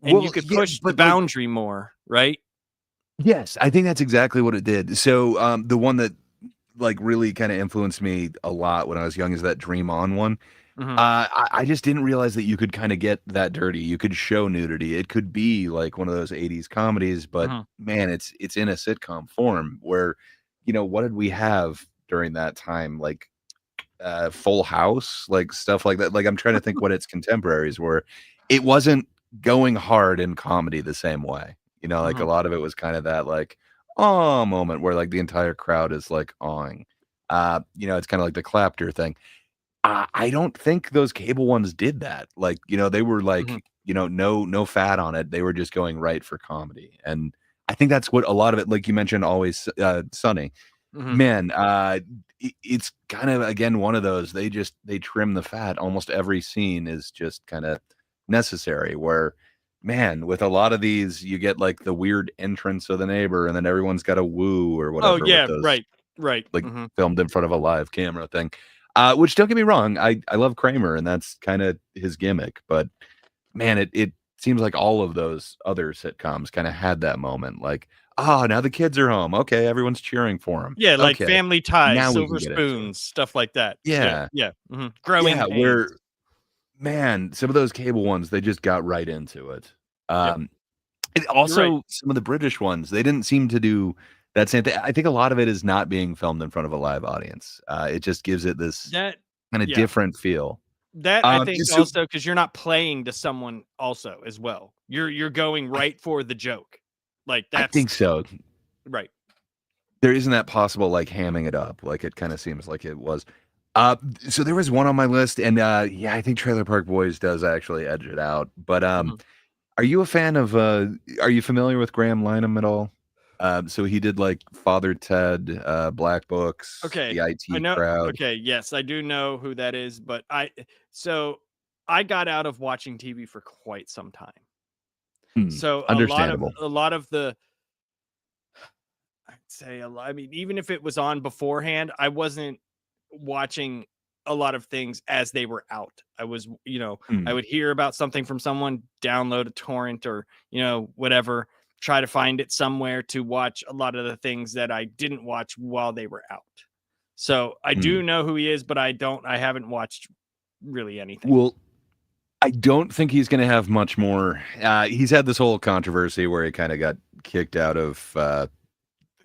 and you Well, could yeah, push the but like boundary more, right? yes, I think that's exactly what it did. So, the one that like really kind of influenced me a lot when I was young is that Dream On one. Hmm. I just didn't realize that you could kind of get that dirty. You could show nudity. It could be like one of those 80s comedies, but Hmm. man, it's in a sitcom form where, what did we have during that time? Like Full House, like stuff like that. Like I'm trying to think what its contemporaries were. It wasn't going hard in comedy the same way. Like a Hmm. lot of it was kind of that like oh moment where like the entire crowd is like awing. It's kind of like the clapter thing. I don't think those cable ones did that. Like, they were Mhm, like, no fat on it. They were just going right for comedy. And I think that's what a lot of it, like you mentioned, Always Sunny. mhm. Man, it's kind of again one of those. They trim the fat. Almost every scene is just kind of necessary. Where, man, with a lot of these, you get like the weird entrance of the neighbor, and then everyone's got a woo or Oh, whatever with yeah, those right, right, like mhm. filmed in front of a live camera thing. Which don't get me wrong, I love Kramer and that's kind of his gimmick, but man, it seems like all of those other sitcoms kind of had that moment like, "Oh, now the kids are home. Okay, everyone's cheering for him. Yeah, like Okay, Family Ties, now we Silver can get into it." Spoons, stuff like that. Yeah, Yeah. yeah, mhm. Growing Yeah, Pains. where man, some of those cable ones, they just got right into it. Yep, Um, and you're right. also some of the British ones, they didn't seem to do that same thing. I think a lot of it is not being filmed in front of a live audience. It just gives it this That kinda yeah. different feel. That I think So also because 'cause you're not playing to someone also as well. You're going I right for the joke. Like, I that's think so. right. There isn't that possible, like, hamming it up, like, it kinda seems like it was. So there was one on my list, and, yeah, I think Trailer Park Boys does actually edge it out, but, Mhm. are you a fan of, are you familiar with Graham Linehan at all? So he did, like, Father Ted, Black Books, Okay, The I IT know Crowd. okay, yes, I do know who that is, but so I got out of watching TV for quite some time. So Understandable. a lot of the I'd say a lot I mean, even if it was on beforehand, I wasn't watching a lot of things as they were out. I was, I Hmm, would hear about something from someone, download a torrent or, whatever, try to find it somewhere to watch a lot of the things that I didn't watch while they were out. So I do hmm. know who he is, but I haven't watched really anything. Well, I don't think he's gonna have much more. He's had this whole controversy where he kinda got kicked out of,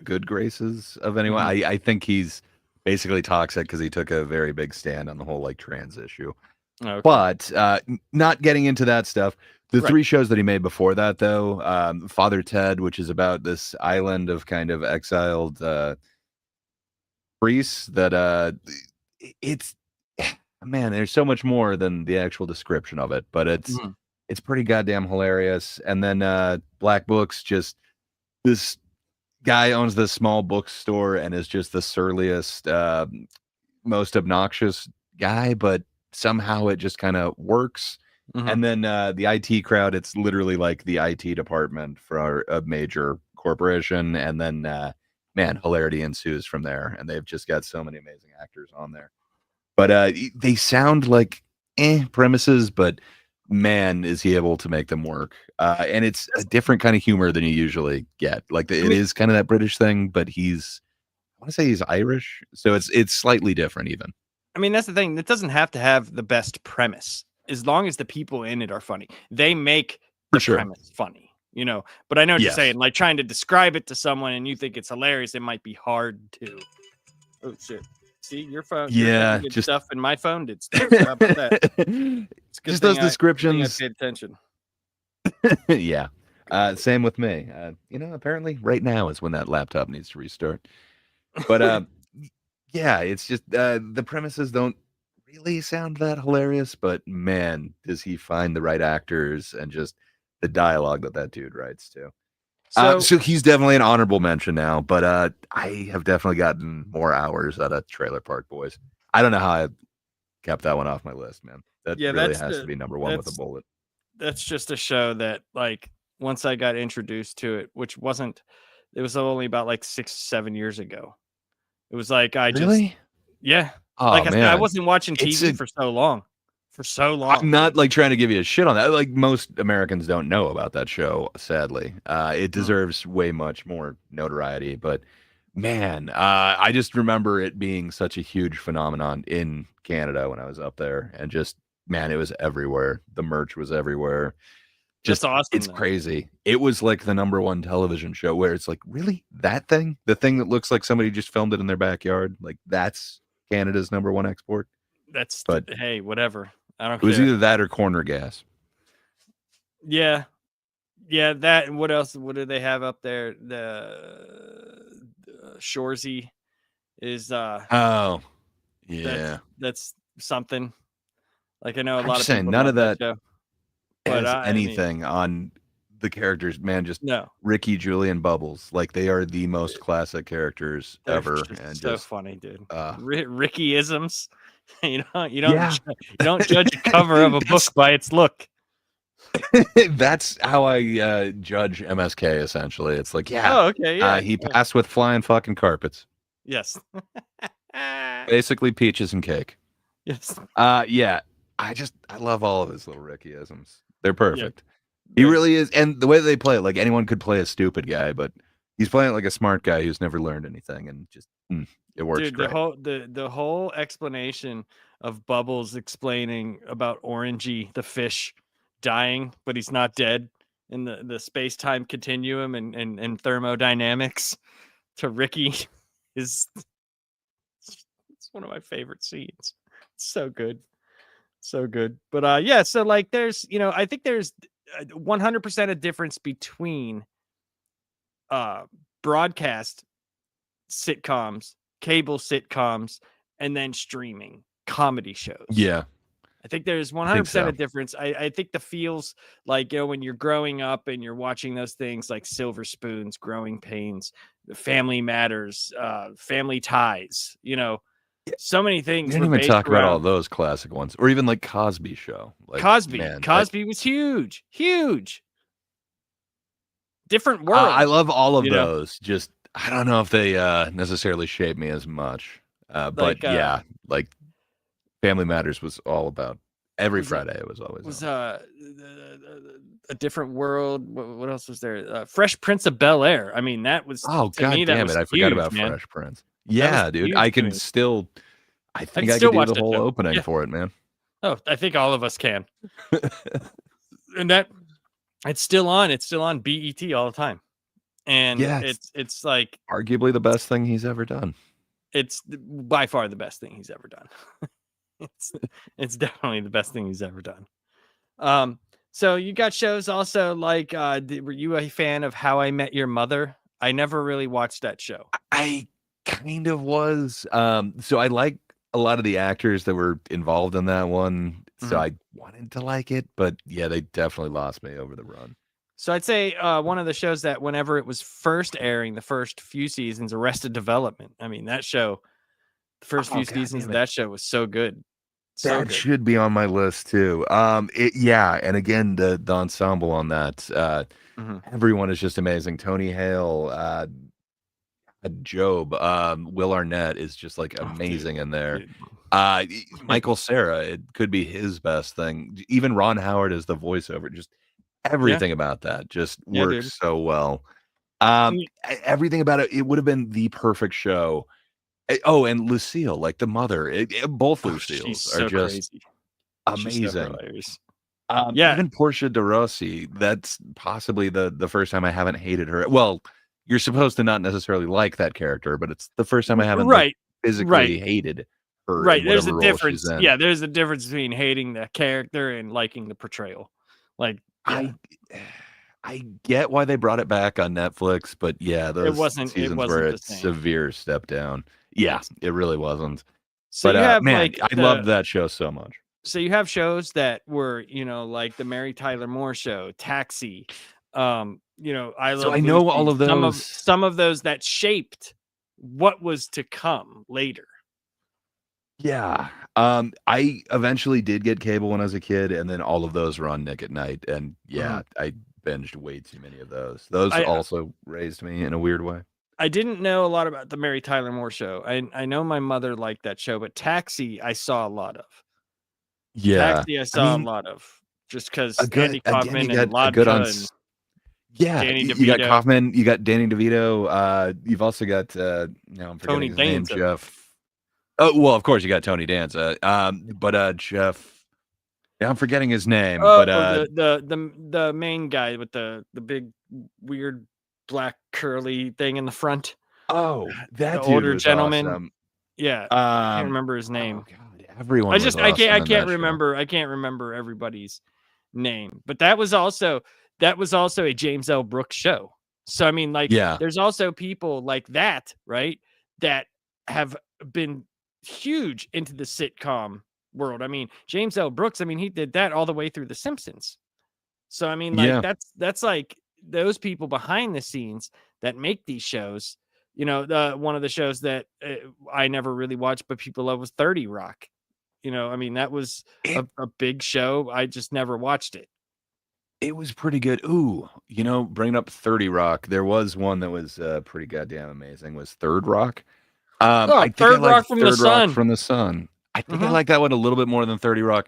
good graces of anyone. Mhm. I think he's basically toxic because he took a very big stand on the whole, like, trans issue. Okay. But, not getting into that stuff, the Right. 3 shows that he made before that, though, Father Ted, which is about this island of kind of exiled, priests that, it's man, there's so much more than the actual description of it, but Mhm. it's pretty goddamn hilarious, and then, Black Books, just this guy owns this small bookstore and is just the surliest, most obnoxious guy, but somehow it just kinda works. Mhm. And then, the IT crowd, it's literally like the IT department for a major corporation, and then, man, hilarity ensues from there, and they've just got so many amazing actors on there. But, they sound like, premises, but man, is he able to make them work. And it's a That's different kind of humor than you usually get. Like, I it mean is kinda that British thing, but I wanna say he's Irish, so it's slightly different even. that's the thing. It doesn't have to have the best premise as long as the people in it are funny. They make For the sure. premise funny, But I know what you're Yes. saying. Like trying to describe it to someone and you think it's hilarious, it might be hard to. Oh shit! See your phone Yeah, did just stuff, and my phone did stuff. So how about that? It's a just those good thing I descriptions. paid attention. Yeah. Same with me. Apparently right now is when that laptop needs to restart. But, yeah, it's just, the premises don't really sound that hilarious, but man, does he find the right actors and just the dialogue that that dude writes too. So So he's definitely an honorable mention now, but, I have definitely gotten more hours out of Trailer Park Boys. I don't know how I kept that one off my list, man. That yeah, really has to be number 1 with a that's bullet. that's just a show that like once I got introduced to it, which wasn't it was only about like 6, 7 years ago. It was like I just Really? yeah. Oh, Like I said, I man. wasn't watching It's TV a for so long. For so I'm long. not, like, trying to give you a shit on that, like, most Americans don't know about that show, sadly. It Mm. deserves way much more notoriety, but, man, I just remember it being such a huge phenomenon in Canada when I was up there, and just, man, it was everywhere. The merch was everywhere. That's Just awesome it's though. crazy. It was, like, the number 1 television show where it's like, "Really? That thing? The thing that looks like somebody just filmed it in their backyard? Like, that's Canada's number 1 export?" But Hey, whatever. I don't it was care. either that or corner gas. Yeah. Yeah, that and what else? What do they have up there? The Shoresy is Oh, that's yeah. that's something. Like I know a I'm lot just of saying people none love of that that show, but has I mean, anything on the characters, man. Just no, Ricky, Julie, and Bubbles. Like they are the most classic characters they're ever, and just so just funny, dude. uh Ricky-isms. yeah. You don't judge a cover of a book That's by its look. that's how I judge MSK. Essentially, it's like, yeah, Oh, okay, yeah, he yeah. passed with flying fucking carpets, Yes. basically peaches and cake. Yes. Yeah, I love all of his little Ricky-isms. They're Yeah. perfect. He really is, and the way they play it, like anyone could play a stupid guy, but he's playing it like a smart guy who's never learned anything, and just it works Dude, the great. whole explanation of Bubbles explaining about Orangey, the fish, dying, but he's not dead in the space-time continuum and thermodynamics to Ricky is it's one of my favorite scenes. It's so good. So good. But yeah, so like there's, I think there's 100% a difference between uh broadcast sitcoms, cable sitcoms, and then streaming comedy shows. Yeah, I think there's I think 100% a so. difference. I think the feels like, when you're growing up and you're watching those things like Silver Spoons, Growing Pains, Family Matters, Family Ties, Yeah, so many we things didn't were even based talk about all around those classic ones, or even like Cosby Show. Like, Cosby. man, Cosby was huge, huge. Different I world, love all of you know, those. Just I don't know if they necessarily shaped me as much. But like yeah, like Family Matters was all about every was Friday. It was always was on. a different world. What else was there? Fresh Prince of Bel Air. I mean, that was Oh to me god that damn it! was I forgot huge, about man. Fresh Prince. That was Yeah, dude, huge I to can me. still. I I think can I could still do watch the that whole show. opening Yeah. for it, man. Oh, I think all of us can. And that it's still on. It's still on BET all the time. And Yeah, it's like arguably the best thing he's ever done. it's by far the best thing he's ever done. it's it's definitely the best thing he's ever done. So you got shows also like were you a fan of How I Met Your Mother? I never really watched that show. I kind of was. So I like a lot of the actors that were involved in that one, so Mhm. I wanted to like it, but yeah, they definitely lost me over the run. So I'd say one of the shows that whenever it was first airing, the first few seasons, Arrested Development. I mean, that show, the first Oh few god seasons damn of it. that show was so good. So That good. should be on my list too. Yeah, and again, the ensemble on that, Mhm. everyone is just amazing. Tony Hale, Job, Will Arnett is just like Oh, amazing in there. dude. Michael Cera, it could be his best thing. Even Ron Howard is the voiceover. Just Yeah, everything about that just yeah, dude. works so well. Mm. Everything about it, it would have been the perfect show. Oh, and Lucille, like the mother, both Oh, she's Lucille's are so just crazy. She's so amazing. hilarious. Yeah, Even Portia de Rossi, that's possibly the first time I haven't hated her. Well, you're supposed to not necessarily like that character, but it's the first time I haven't like right, right, physically hated her right. in There's a whatever role she's difference. in. Yeah, there's a difference between hating the character and liking the portrayal. Like, yeah, I I get why they brought it back on Netflix, but yeah, those it seasons were wasn't a the same. severe step down. Yeah, Yes. it really wasn't. So But you have man, like I loved that show so much. so you have shows that were, like the Mary Tyler Moore Show, Taxi, I So Love I know Lucy. all of those. Some of those that shaped what was to come later. Yeah. I eventually did get cable when I was a kid, and then all of those were on Nick at Night. And Mhm. yeah, I binged way too many of those. Those I also raised me in a weird way. I didn't know a lot about the Mary Tyler Moore Show. I know my mother liked that show, but Taxi I saw a lot of. Yeah. Taxi I I saw a mean, lot of just because a good Andy again, you Kaufman and got a good on Lodka and yeah, Danny you got DeVito, Kaufman, you got Danny DeVito, you've also got now I'm forgetting Tony his name, Danza. Jeff. Oh, well, of course you got Tony Danza. But Jeff, yeah, I'm forgetting his name, Oh, but the main guy with the big weird black curly thing in the front. oh, The that dude older was gentleman. awesome. Yeah, I can't remember his Oh name. god, everyone was awesome I in can't that show. remember everybody's name. But that was also a James L. Brooks show. So I mean, like, Yeah. there's also people like that, right? That have been huge into the sitcom world. I mean, James L. Brooks, I mean, he did that all the way through The Simpsons. So I mean, like Yeah. that's like those people behind the scenes that make these shows. You know, the one of the shows that I never really watched, but people love was 30 Rock. You know, I mean, that was It a big show. I just never watched it. it was pretty good. Ooh, bringing up 30 Rock, there was one that was pretty goddamn amazing. Was Third Rock? Oh, I think I Third like Rock from the Third Rock Sun. from the Sun. I think I Hmm. like that one a little bit more than 30 Rock.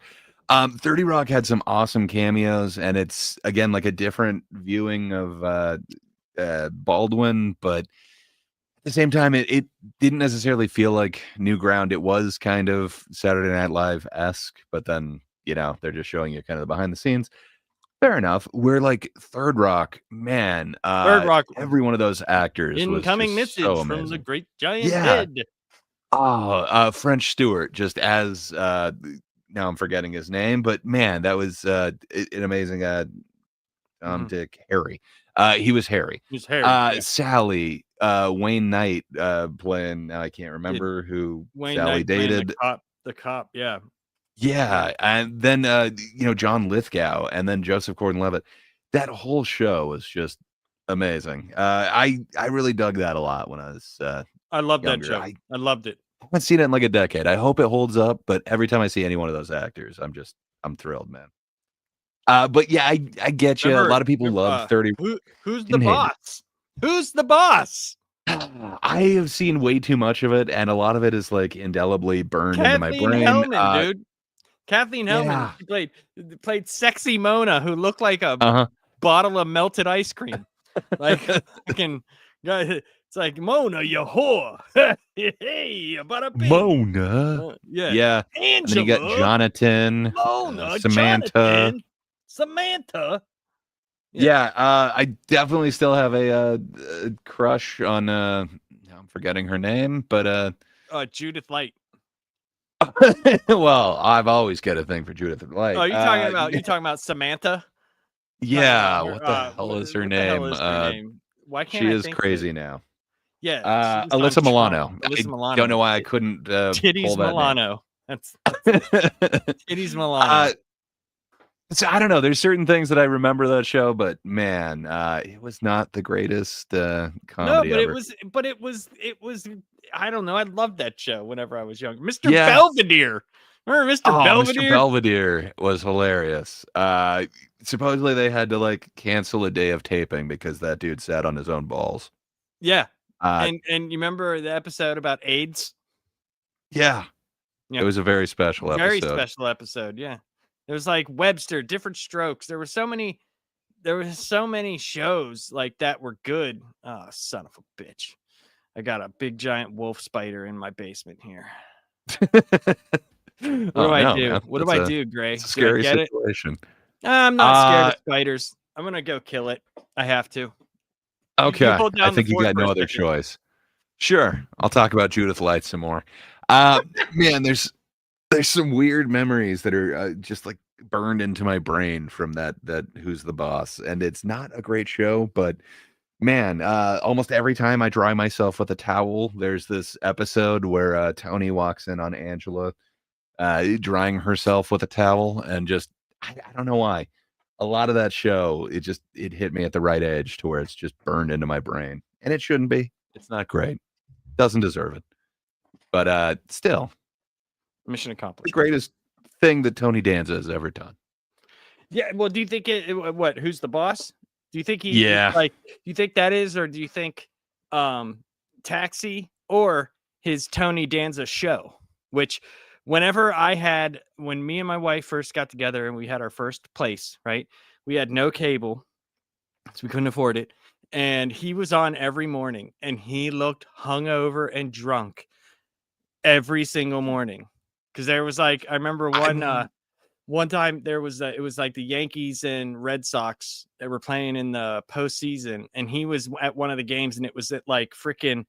30 Rock had some awesome cameos, and it's again like a different viewing of Baldwin, but at the same time, it didn't necessarily feel like new ground. It was kind of Saturday Night Live esque, but then they're just showing you kind of the behind the scenes. Fair enough. We're like Third Rock, man. Third Rock, Every one of those actors was incoming just so message from the amazing. great giant Yeah. head. Oh, French Stewart, just as now I'm forgetting his name, but man, that was an amazing Tom, Hmm. Dick, Harry. He was Harry. He's Harry. Yeah. Sally, Wayne Knight playing. Now I can't Yeah. remember who Wayne Sally Knight playing the dated. cop. The cop. Yeah. Yeah. Yeah, and then John Lithgow, and then Joseph Gordon-Levitt. That whole show was just amazing. I really dug that a lot when I was I love that younger. show. I I loved it. haven't seen it in like a decade. I hope it holds up, but every time I see any one of those actors, I'm thrilled, man. But yeah, I get you. A Remember, lot of people love 30. who's the Didn't hate it. boss? Who's the boss? I have seen way too much of it, and a lot of it is like indelibly burned into my Kathleen brain. Hellman, dude. Kathleen Hellman. Yeah. She played sexy Mona, who looked like a Uh-huh. bottle of melted ice cream. Like fucking guy. It's like Mona, you whore. Hey, bada bing. Mona. Yeah. Yeah. And then you got Angela, Jonathan, Mona, Samantha. Jonathan, Samantha. Yeah, I definitely still have a crush on I'm forgetting her name, but Judith Light. well, I've always got a thing for Judith Light. Oh, you talking about Samantha? Yeah, Her, what the hell is her what the hell name? is her name? Why can't She I is think crazy now. Yeah, she was on Alyssa Trump. Milano. Alyssa I Milano. don't know why I couldn't Titties pull that name. Milano. That's Titties Milano. So I don't know. There's certain things that I remember that show, but man, it was not the greatest comedy but ever. it was I don't know. I loved that show whenever I was younger. Mr. Yeah. Belvedere. Remember Mr. Oh, Belvedere? Mr. Belvedere was hilarious. Supposedly they had to like cancel a day of taping because that dude sat on his own balls. Yeah. Uh, And you remember the episode about AIDS? yeah. Yeah. It was a very special episode. Very special episode, yeah. There was like Webster, Different Strokes. There were so many shows like that were good. Oh, son of a bitch. I got a big giant wolf spider in my basement here. What do I do? Man. What do I do, Gray? It's a scary do I get situation. it? I'm not scared of spiders. I'm gonna go kill it. I have to. Okay. hold down I the think you fort got for a no other second. choice. Sure. I'll talk about Judith Light some more. Man, there's some weird memories that are just like burned into my brain from that Who's the Boss, and it's not a great show, but man, almost every time I dry myself with a towel, there's this episode where Tony walks in on Angela drying herself with a towel, and just I don't know why. A lot of that show, it hit me at the right age to where it's just burned into my brain, and it shouldn't be. It's not great. Doesn't deserve it, but still. Mission The accomplished. greatest thing that Tony Danza has ever done. Yeah, well, do you think what? Who's the boss? Do you think Yeah. do you think that is, or do you think Taxi or his Tony Danza show? Which when me and my wife first got together and we had our first place, right? We had no cable, so we couldn't afford it. And he was on every morning and he looked hungover and drunk every single morning. Cause there was I remember one time there was it was like the Yankees and Red Sox that were playing in the postseason, and he was at one of the games, and it was at like freaking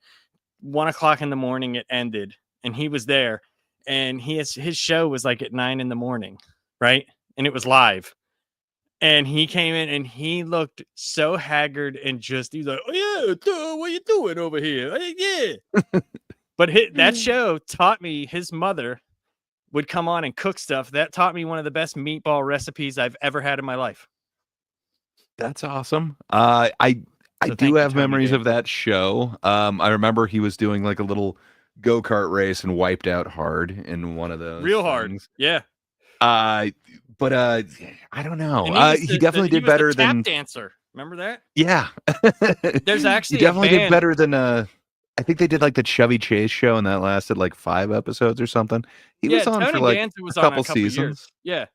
1:00 in the morning. It ended, and he was there, and his show was like at 9 a.m, right? And it was live, and he came in, and he looked so haggard, and just he's like, "Oh yeah, dude, what you doing over here? Yeah." But that show taught me his mother would come on and cook stuff. That taught me one of the best meatball recipes I've ever had in my life. That's awesome. I So do thank you, have Tony memories of Danza. that show. I remember he was doing like a little go-kart race and wiped out hard in one of those Real hard. things. Yeah. Uh, but I don't know. And he was He definitely he did was the better tap than dancer. Remember that? yeah. There's He actually a definitely did band. better than I think they did like the Chevy Chase show and that lasted like 5 episodes or something. He Yeah, was on for Tony like Danza a was on a couple couple years. seasons. Yeah.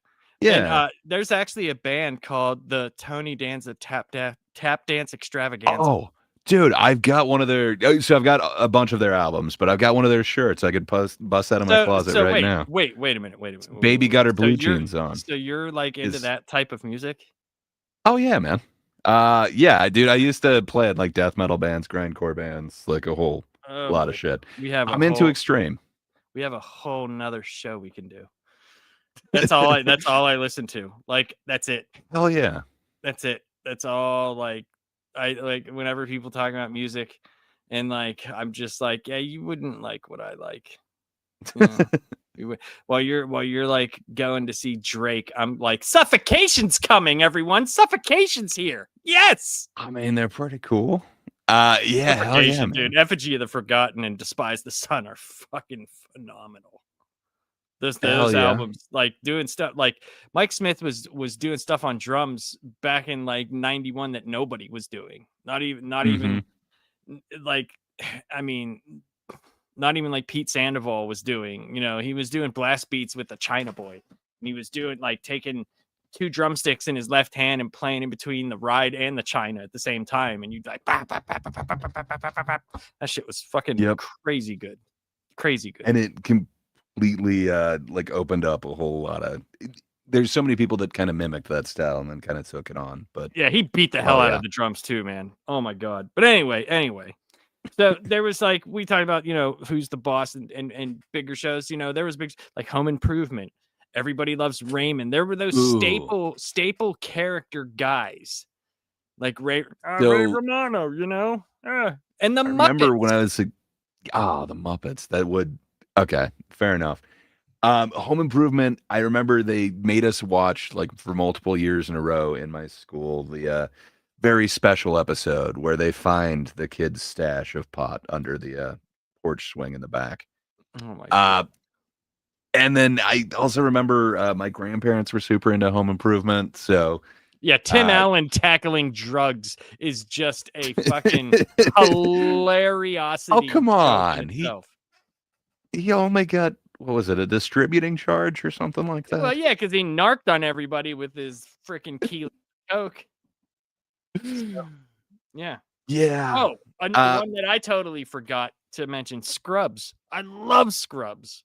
And Yeah. there's actually a band called the Tony Danza Tap Dance Extravaganza. Oh, dude, I've got one of their so I've got a bunch of their albums, but I've got one of their shirts I could bust out of my closet right now. Wait a minute. Baby got her So blue jeans on. so you're like into Is that type of music? Oh yeah, man. Yeah, dude, I used to play at like death metal bands, grindcore bands, like a whole Oh lot boy. of shit. We have I'm into extreme. we have a whole nother show we can do. That's all I listen to. Like that's it. Hell yeah. That's it. That's all like I like whenever people talk about music and like I'm just like, yeah, you wouldn't like what I like. Yeah. While you're like going to see Drake, I'm like, suffocation's coming, everyone. Suffocation's here. Yes. I mean, they're pretty cool. Yeah, hell yeah, Suffocation, man. dude. Effigy of the Forgotten and Despise the Sun are fucking phenomenal. Those Hell yeah. albums, like doing stuff like Mike Smith was doing stuff on drums back in like 91 that nobody was doing. Not even like I mean not even like Pete Sandoval was doing, you know, he was doing blast beats with the China Boy. And he was doing like taking 2 drumsticks in his left hand and playing in between the ride and the China at the same time. And you'd like, bap, bap, bap, bap, bap, bap, bap, bap, bap, bap. That shit was fucking crazy good. Crazy good. And it completely like opened up a whole lot of there's so many people that kind of mimicked that style and then kind of took it on. But yeah, he beat the hell out of the drums too, man. Oh my god. But anyway. So there was like we talked about, you know, who's the boss and bigger shows, you know, there was big like Home Improvement. Everybody Loves Raymond. There were those staple character guys. Like Ray Romano, you know? And the Muppets. I remember when I was the Muppets. That would okay, fair enough. Home Improvement, I remember they made us watch like for multiple years in a row in my school the very special episode where they find the kid's stash of pot under the porch swing in the back. Oh my god. And then I also remember my grandparents were super into Home Improvement, so yeah, Tim Allen tackling drugs is just a fucking hilariosity. Oh, come on. He only got what was it, a distributing charge or something like that? Well, yeah, because he narked on everybody with his freaking kilo coke. So, yeah. Oh, one that I totally forgot to mention: Scrubs. I love Scrubs.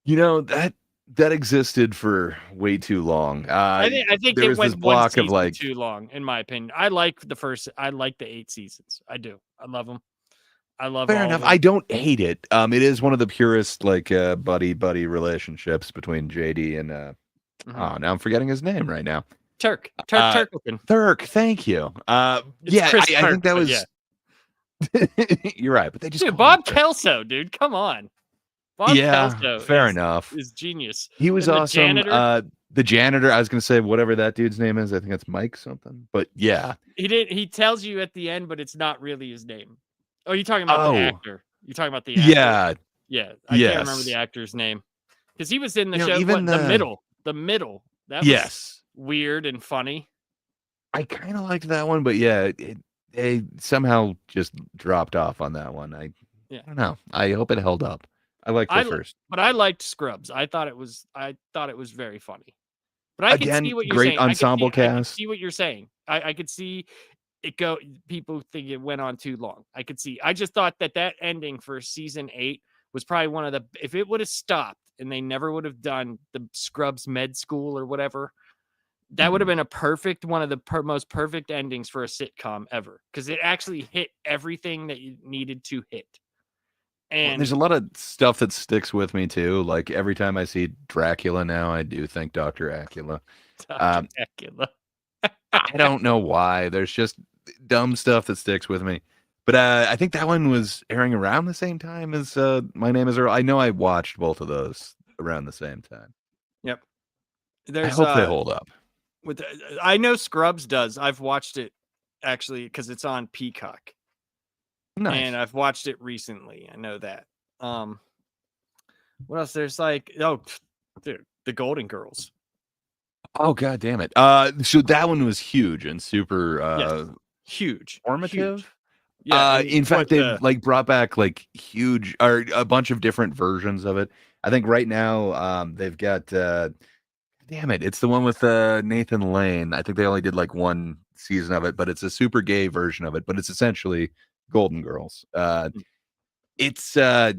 You know that existed for way too long. I think there it was went this block one of like too long, in my opinion. I like the 8 seasons. I do. I love them. I love. Fair enough. I don't hate it. It is one of the purest like buddy relationships between JD and oh, now I'm forgetting his name right now. Turkleton. Turk. Thank you. I think that was. Yeah. You're right, but they just Bob Kelso, dude. Come on. Bob Kelso fair enough. Is genius. He was awesome. The janitor. I was going to say whatever that dude's name is. I think it's Mike something. But yeah, he tells you at the end, but it's not really his name. Oh, you're talking about the actor. You're talking about the actor. Yeah. I can't remember the actor's name because he was in the show. Even the middle. That was weird and funny. I kind of liked that one, but yeah, they somehow just dropped off on that one. I don't know. I hope it held up. I liked the first, but I liked Scrubs. I thought it was very funny. But I can see what you're saying. Great ensemble cast. I can see what you're saying. I could see it go. People think it went on too long. I could see. I just thought that ending for season 8 was probably one of the. If it would have stopped and they never would have done the Scrubs med school or whatever, that would have been a perfect one of the most perfect endings for a sitcom ever because it actually hit everything that you needed to hit. And there's a lot of stuff that sticks with me too. Like every time I see Dracula now, I do think Dr. Acula. Acula. I don't know why. There's just dumb stuff that sticks with me. But I think that one was airing around the same time as My Name is Earl. I know I watched both of those. around the same time. Yep. I There's hope they hold up. with I know Scrubs does. I've watched it actually because it's on Peacock, and Nice. I've watched it recently. I know that. Um, what else? There's like, oh, dude, the Golden Girls. Oh god damn it. So that one was huge and super Yes, huge, huge. formative. Yeah, and In what fact, they've the like brought back like huge or a bunch of different versions of it. I think right now they've got damn it, it's the one with Nathan Lane. I think they only did like one season of it, but it's a super gay version of it, but it's essentially Golden Girls. It's I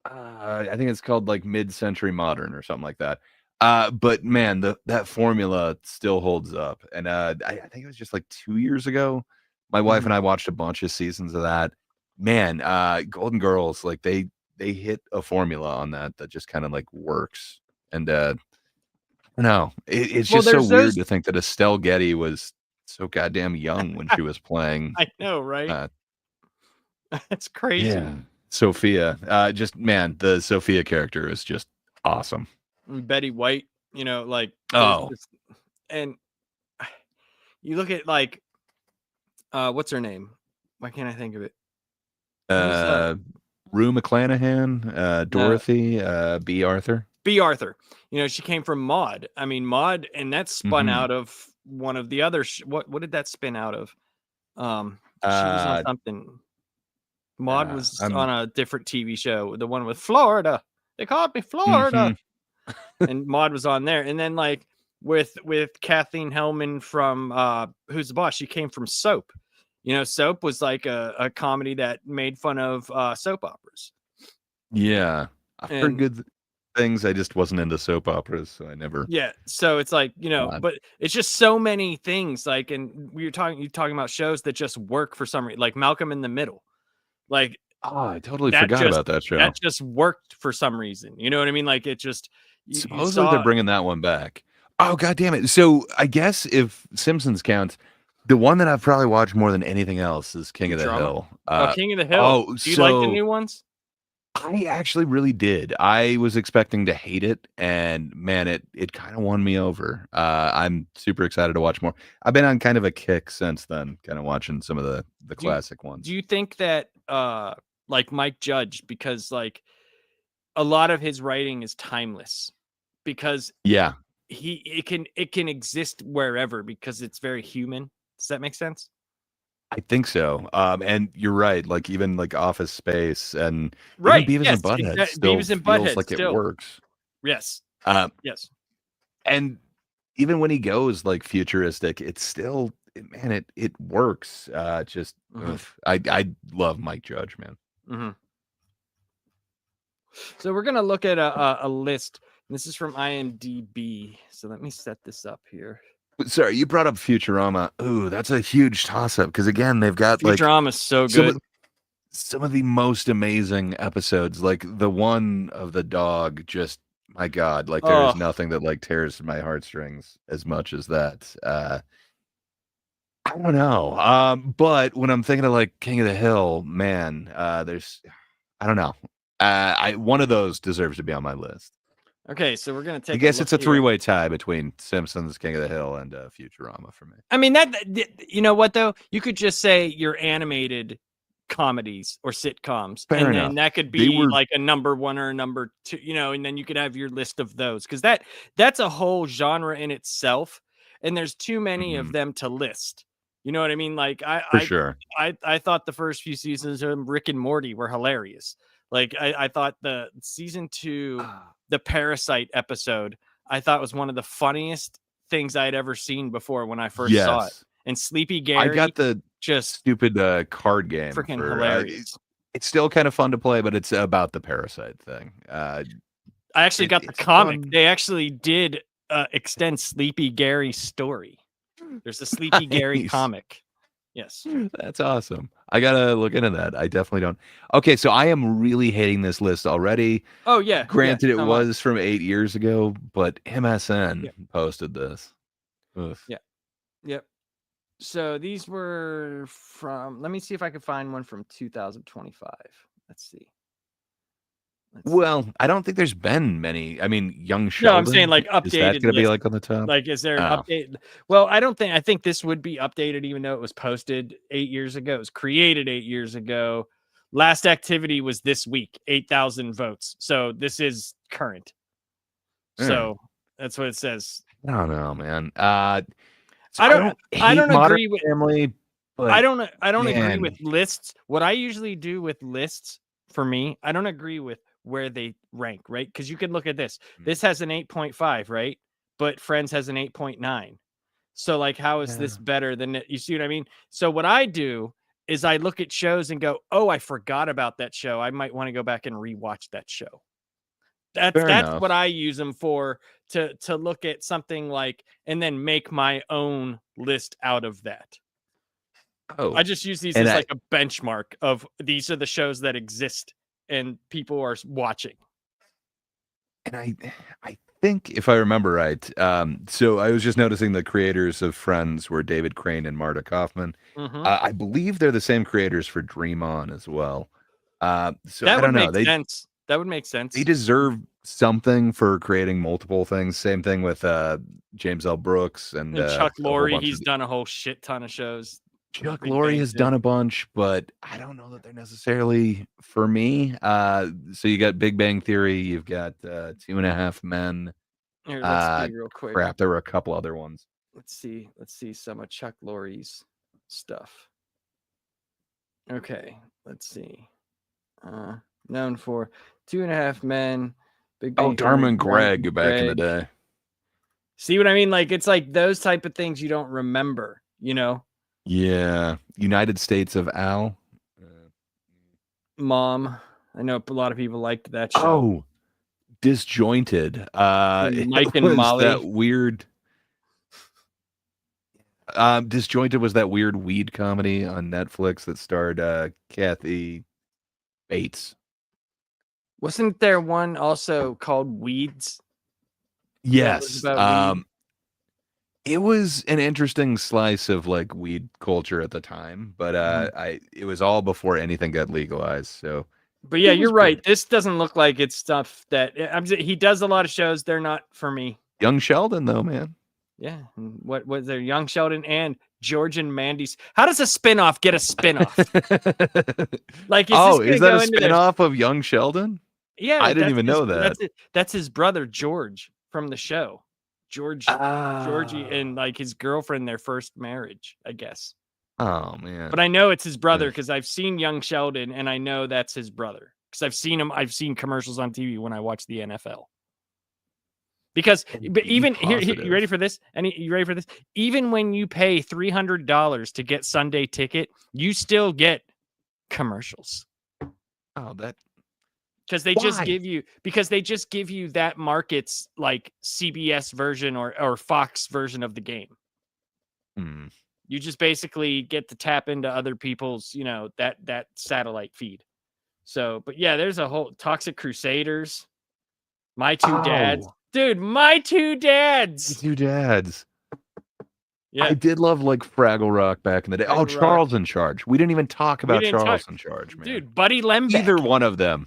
think it's called like mid-century modern or something like that. But man, that formula still holds up. And I think it was just like 2 years ago. My wife Mhm. and I watched a bunch of seasons of that. Man, Golden Girls, like they hit a formula on that just kind of like works. And no, it's Well, just so there's weird those. to think that Estelle Getty was so goddamn young when she was playing. I know, right? Uh, That's crazy. yeah, Sophia. Just man, the Sophia character is just awesome. And Betty White, like there's Oh, just and you look at like what's her name? Why can't I think of it? Who's uh, Rue McClanahan, no Dorothy, B. Arthur. B. Arthur? She came from Maud. I mean Maud, and that spun Mhm. out of one of the other. What did that spin out of? She was on Uh, something. Maud was on I'm a different TV show, the one with Florida. They called me Florida, mhm. and Maud was on there. And then like with Kathleen Hellman from Who's the Boss? She came from Soap. Soap was like a comedy that made fun of soap operas. Yeah, I've heard And good things. I just wasn't into soap operas, so I never yeah, so it's like, but it's just so many things like, and you talking about shows that just work for some reason, like Malcolm in the Middle. Like Oh, I totally that forgot just about that that show. just worked for some reason. You know what I mean? Like it just you Supposedly, they're saw. bringing that one back. Oh, god damn it. So, I guess if Simpsons counts, the one that I've probably watched more than anything else is King of the Futurama? Hill. Oh, King of the Hill. Oh, Do you like the so new ones? I actually really did. I was expecting to hate it, and man, it kinda won me over. I'm super excited to watch more. I've been on kind of a kick since then, kinda watching some of the Do you classic do ones. you think that like Mike Judge, because like a lot of his writing is timeless because Yeah. it can exist wherever because it's very human. Does that make sense? I think so. And you're right. Like even like Office Space and even Right. Beavis Yes. and Butthead Exactly. still Beavis and feels Butthead like it still. works. Yes. Um, Yes. and even when he goes like futuristic, it's still man, it works. Just Hmm. ugh. I love Mike Judge, man. Hmm. So we're gonna look at a list. This is from IMDb. So let me set this up here. Sorry, you brought up Futurama. Ooh, that's a huge toss up because again, they've got like Futurama is so some good. of some of the most amazing episodes. Like the one of the dog, just my God, like there is Oh, nothing that like tears my heartstrings as much as that. I don't know. But when I'm thinking of like King of the Hill, man, there's I don't know. I one of those deserves to be on my list. okay. So we're gonna I take a guess look it's a here. three-way tie between Simpsons, King of the Hill, and Futurama for me. I mean you know what though? You could just say your animated comedies or sitcoms, Fair and then enough. that could They be were like a number one or a number two, and then you could have your list of those because that's a whole genre in itself, and there's too many of mhm, them to list. You know what I mean? Like for sure. I thought the first few seasons of Rick and Morty were hilarious. Like I thought the season two, the Parasite episode, I thought was one of the funniest things I'd ever seen before when I first saw it. Yes. And Sleepy I Gary, got the just stupid, card game freaking for, hilarious. it's still kind of fun to play, but it's about the parasite thing. I actually got the It's comic. fun. They actually did extend Sleepy Gary's story. There's a Sleepy Gary Nice. comic. Yes. That's awesome. I gotta look into that. I definitely don't. Okay, so I am really hating this list already. Oh yeah, yeah. Granted, it So am I. was from 8 years ago, but MSN Yep. posted this. Ugh. Yeah. Yep. So these were from. Let me see if I can find one from 2025. Let's see. Let's see. Well, I don't think there's been many. I mean, Young No, I'm saying Sheldon, like is that updated gonna be, list. like, on the top? Like, is there an Oh, update? Well, I think this would be updated even though it was posted 8 years ago. It was created 8 years ago. Last activity was this week, 8,000 votes. So this is current. eh, So that's what it says. I don't know, man. So I I don't don't I hate don't Modern agree with Family, but I don't agree with man, lists. What I usually do with lists for me, I don't agree with where they rank, right? Because you can look at this. mm, This has an 8.5, right? But Friends has an 8.9. So like how is yeah, this better than it? You see what I mean? So what I do is I look at shows and go, "Oh, I forgot about that show. I might want to go back and rewatch that show." fair That's what enough. I use them for, to look at something like and then make my own list out of that. I Oh, just use these and as like a benchmark of these are the shows that exist and people are watching. I think if I remember right, so I was just noticing the creators of Friends were David Crane and Marta Kaufman. Hmm. I believe they're the same creators for Dream On as well. So I That would don't know. make They sense. That would make they sense. deserve something for creating multiple things. Same thing with James L. Brooks and And Chuck a whole Lorre, bunch he's of done a whole shit ton of shows. Chuck Big Lorre Bang has done Theory. a bunch, but I don't know that they're necessarily for me. So you got Big Bang Theory, you've got Two and a Half Men. Here, let's Uh, see real quick. Crap, there were a couple other ones. Let's see. Let's see some of Chuck Lorre's stuff. Okay, let's see. Uh, Known for Two and a Half Men, Big Oh, Bang Dharma Theory, and Dharma and Greg back in the Greg. day. See what I mean? Like it's like those type of things you don't remember, you know? Yeah, United States of Al. Uh, Mom. I know a lot of people liked that show. oh, Disjointed. And It Mike and was that Molly. weird. Disjointed was that weird weed comedy on Netflix that starred Kathy Bates. Wasn't there one also called Weeds that was Yes. about weed? It was an interesting slice of like weed culture at the time, but Mhm. it was all before anything got legalized, so But it yeah, you're was right. good. This doesn't look like it's stuff that he does a lot of shows. They're not for me. Young Sheldon though, man. Yeah. And what was there? Young Sheldon and George and Mandy's. How does a spinoff get a spinoff? Like, is this Oh, is gonna that a go into their? spinoff of Young Sheldon? Yeah, I didn't even know that. that's his brother George from the show. Georgie Ah. and like his girlfriend, their first marriage, I guess. Oh But man. I know it's his brother Ugh. because I've seen Young Sheldon and I know that's his brother because I've seen him. I've seen commercials on TV when I watch the NFL. Because, And but be even here, you ready positive. for this? You ready for this? Even when you pay $300 to get Sunday ticket, you still get commercials. Oh, that Because they just why? give you that market's like CBS version or Fox version of the game. Hmm. You just basically get to tap into other people's, that satellite feed. So, but yeah, there's a whole Toxic Crusaders, My Two Dads. Oh, Dude, My Two Me Dads. Two Dads. I Yeah, did love like Fraggle Rock back in the day. Oh, Fraggle Rock. Charles in Charge. We didn't even talk We about didn't talk. Charles in Charge, man. Dude, Buddy Either Lembeck. one of them.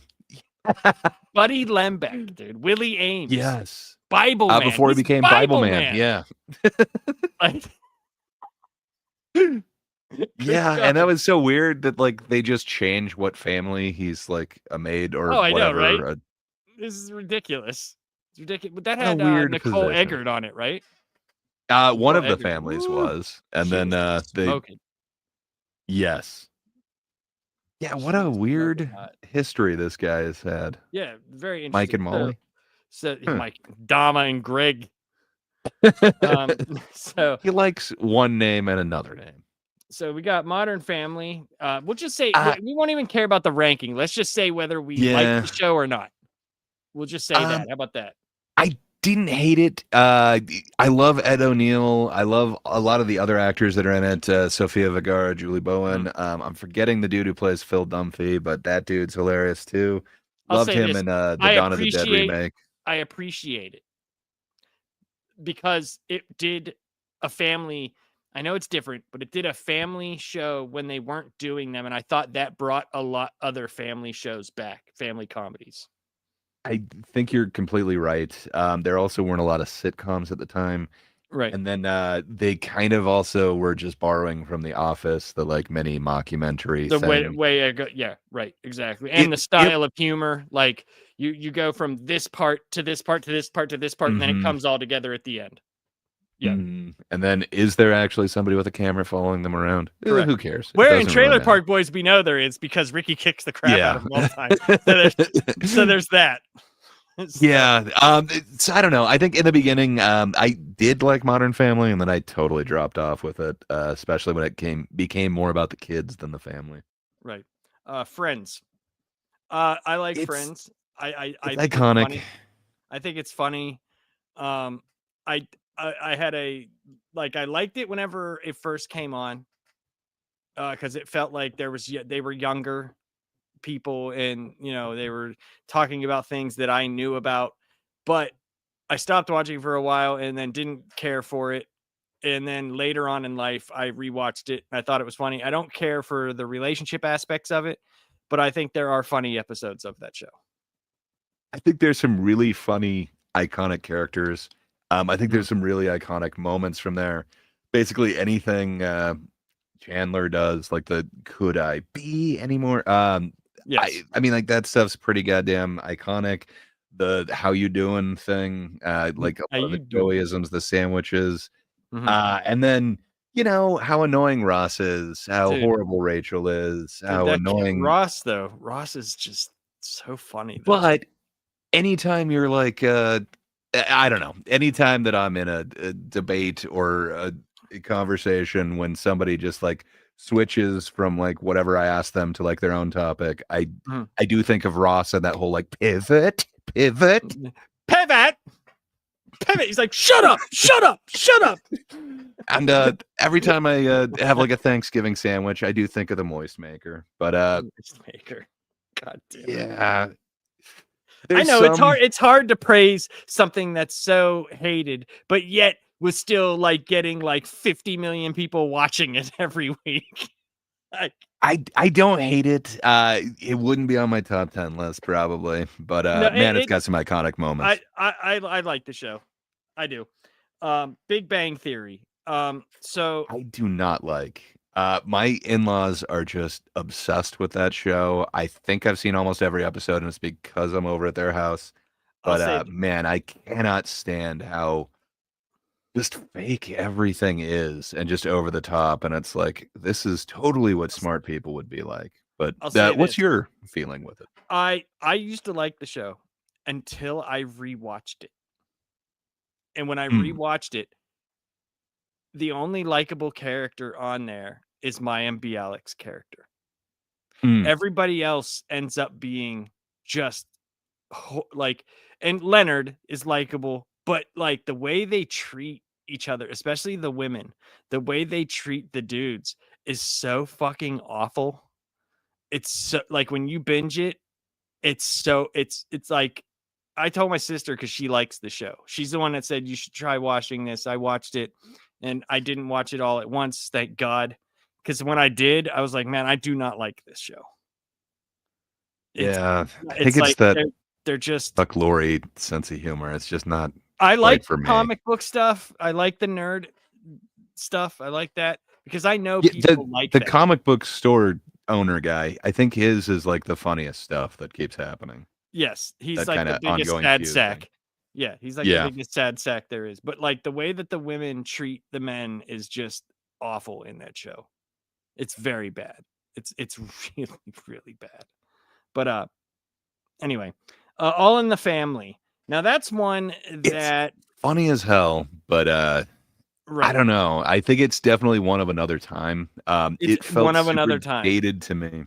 Buddy Lembeck, dude. Willie Ames. Yes. Bible Man. Before he He's became Bible Bible Man. Man. Yeah. Like, good Yeah, and that God. was so weird that like they just change what family he's like a maid or Oh, I know, right? whatever. This is ridiculous. It's ridiculous. But that What a had weird Nicole position. Eggert on it, right? One Nicole of the Eggert. families Woo! was, and She then was they smoking. yes. Yeah, what She a was smoking weird hot. history this guy has had. Yeah, very Mike interesting. and Molly. So Huh. Mike, Dama, and Greg. So He likes one name and another name. we got Modern Family. We'll just say Uh, we won't even care about the ranking. Let's just say whether we like yeah. the show or not. We'll just say that. How about that? I didn't hate it. I love Ed O'Neill. I love a lot of the other actors that are in it. Sofia Vergara, Julie Bowen. Mhm. I'm forgetting the dude who plays Phil Dunphy, but that dude's hilarious too. I'll Loved say him this. in the I Dawn of the Dead appreciate remake. it because it did a family. I know it's different, but it did a family show when they weren't doing them, and I thought that brought a lot other family shows back, family comedies. I think you're completely right. There also weren't a lot of sitcoms at the time. Right. And then they kind of also were just borrowing from The Office, the like mini mockumentary The thing. way I go, yeah, right, exactly, and It the it style of humor, like, you go from this part to this part to this part to this part, and then it mhm, comes all together at the end. Yeah, and then is there actually somebody with a camera following them around? correct. Who cares? It Where in doesn't really Trailer matter. Park Boys, we know there is because Ricky kicks the crap out Yeah. of him all the time. So there's that. So, Yeah, I don't know. I think in the beginning, I did like Modern Family, and then I totally dropped off with it, especially when it became more about the kids than the family. right. Friends. I like It's Friends. I it's think it's iconic. funny. I think it's funny. Um, I I had a like, I liked it whenever it first came on, because it felt like they were younger people, and they were talking about things that I knew about, but I stopped watching for a while and then didn't care for it. And then later on in life, I rewatched it and I thought it was funny. I don't care for the relationship aspects of it, but I think there are funny episodes of that show. I think there's some really funny, iconic characters. I think Mhm. there's some really iconic moments from there. Basically, anything Chandler does, like the "Could I be anymore?" Yes. I mean, like that stuff's pretty goddamn iconic. The "How you doing" thing, like a How lot of you the doing? Joeyisms, the sandwiches, Mhm. and then how annoying Ross is, how Dude, horrible Rachel is, dude, how annoying. Ross though. Ross is just so funny though. But anytime you're like, I don't know, anytime that I'm in a debate or a conversation when somebody just like switches from like whatever I ask them to like their own topic, Mhm. I do think of Ross and that whole like pivot. Pivot, pivot. He's like, shut up, shut up, shut up. And every time I have like a Thanksgiving sandwich, I do think of the moist maker. But Maker. God damn it. yeah, I there's know it's some. hard. It's hard to praise something that's so hated, but yet was still like getting like 50 million people watching it every week. Like, I don't hate it. It wouldn't be on my top 10 list probably, but no, man, it's got some iconic moments. I like the show. I do. Big Bang Theory. So I do not like. My in-laws are just obsessed with that show. I think I've seen almost every episode, and it's because I'm over at their house. I'll But say man, I cannot stand how just fake everything is and just over the top. And it's like this is totally what smart people would be like. But I'll say what's this. your feeling with it? I used to like the show until I rewatched it. And when I Hmm. rewatched it, the only likable character on there is Mayim Bialik's character. Hmm. Everybody else ends up being just like, and Leonard is likable, but like the way they treat each other, especially the women, the way they treat the dudes is so fucking awful. It's so like when you binge it, it's like I told my sister because she likes the show. She's the one that said you should try watching this. I watched it and I didn't watch it all at once, thank God. Because when I did, I was like, man, I do not like this show. It's Yeah, I think it's it's like that they're just Chuck Lorre sense of humor. It's just not I quite like for the me. comic book stuff. I like the nerd stuff. I like that because I know Yeah, people like the that. comic book store owner guy, I think his is like the funniest stuff that keeps happening. Yes, he's That like kind the of biggest ongoing sad feud thing. sack. Yeah, he's like the Yeah. biggest sad sack there is. But like the way that the women treat the men is just awful in that show. It's very bad. It's really really bad. But anyway, All in the Family. Now that's one It's that funny as hell, but I right. don't know. I think it's definitely one of another time. It's It one felt of super another time. dated to me.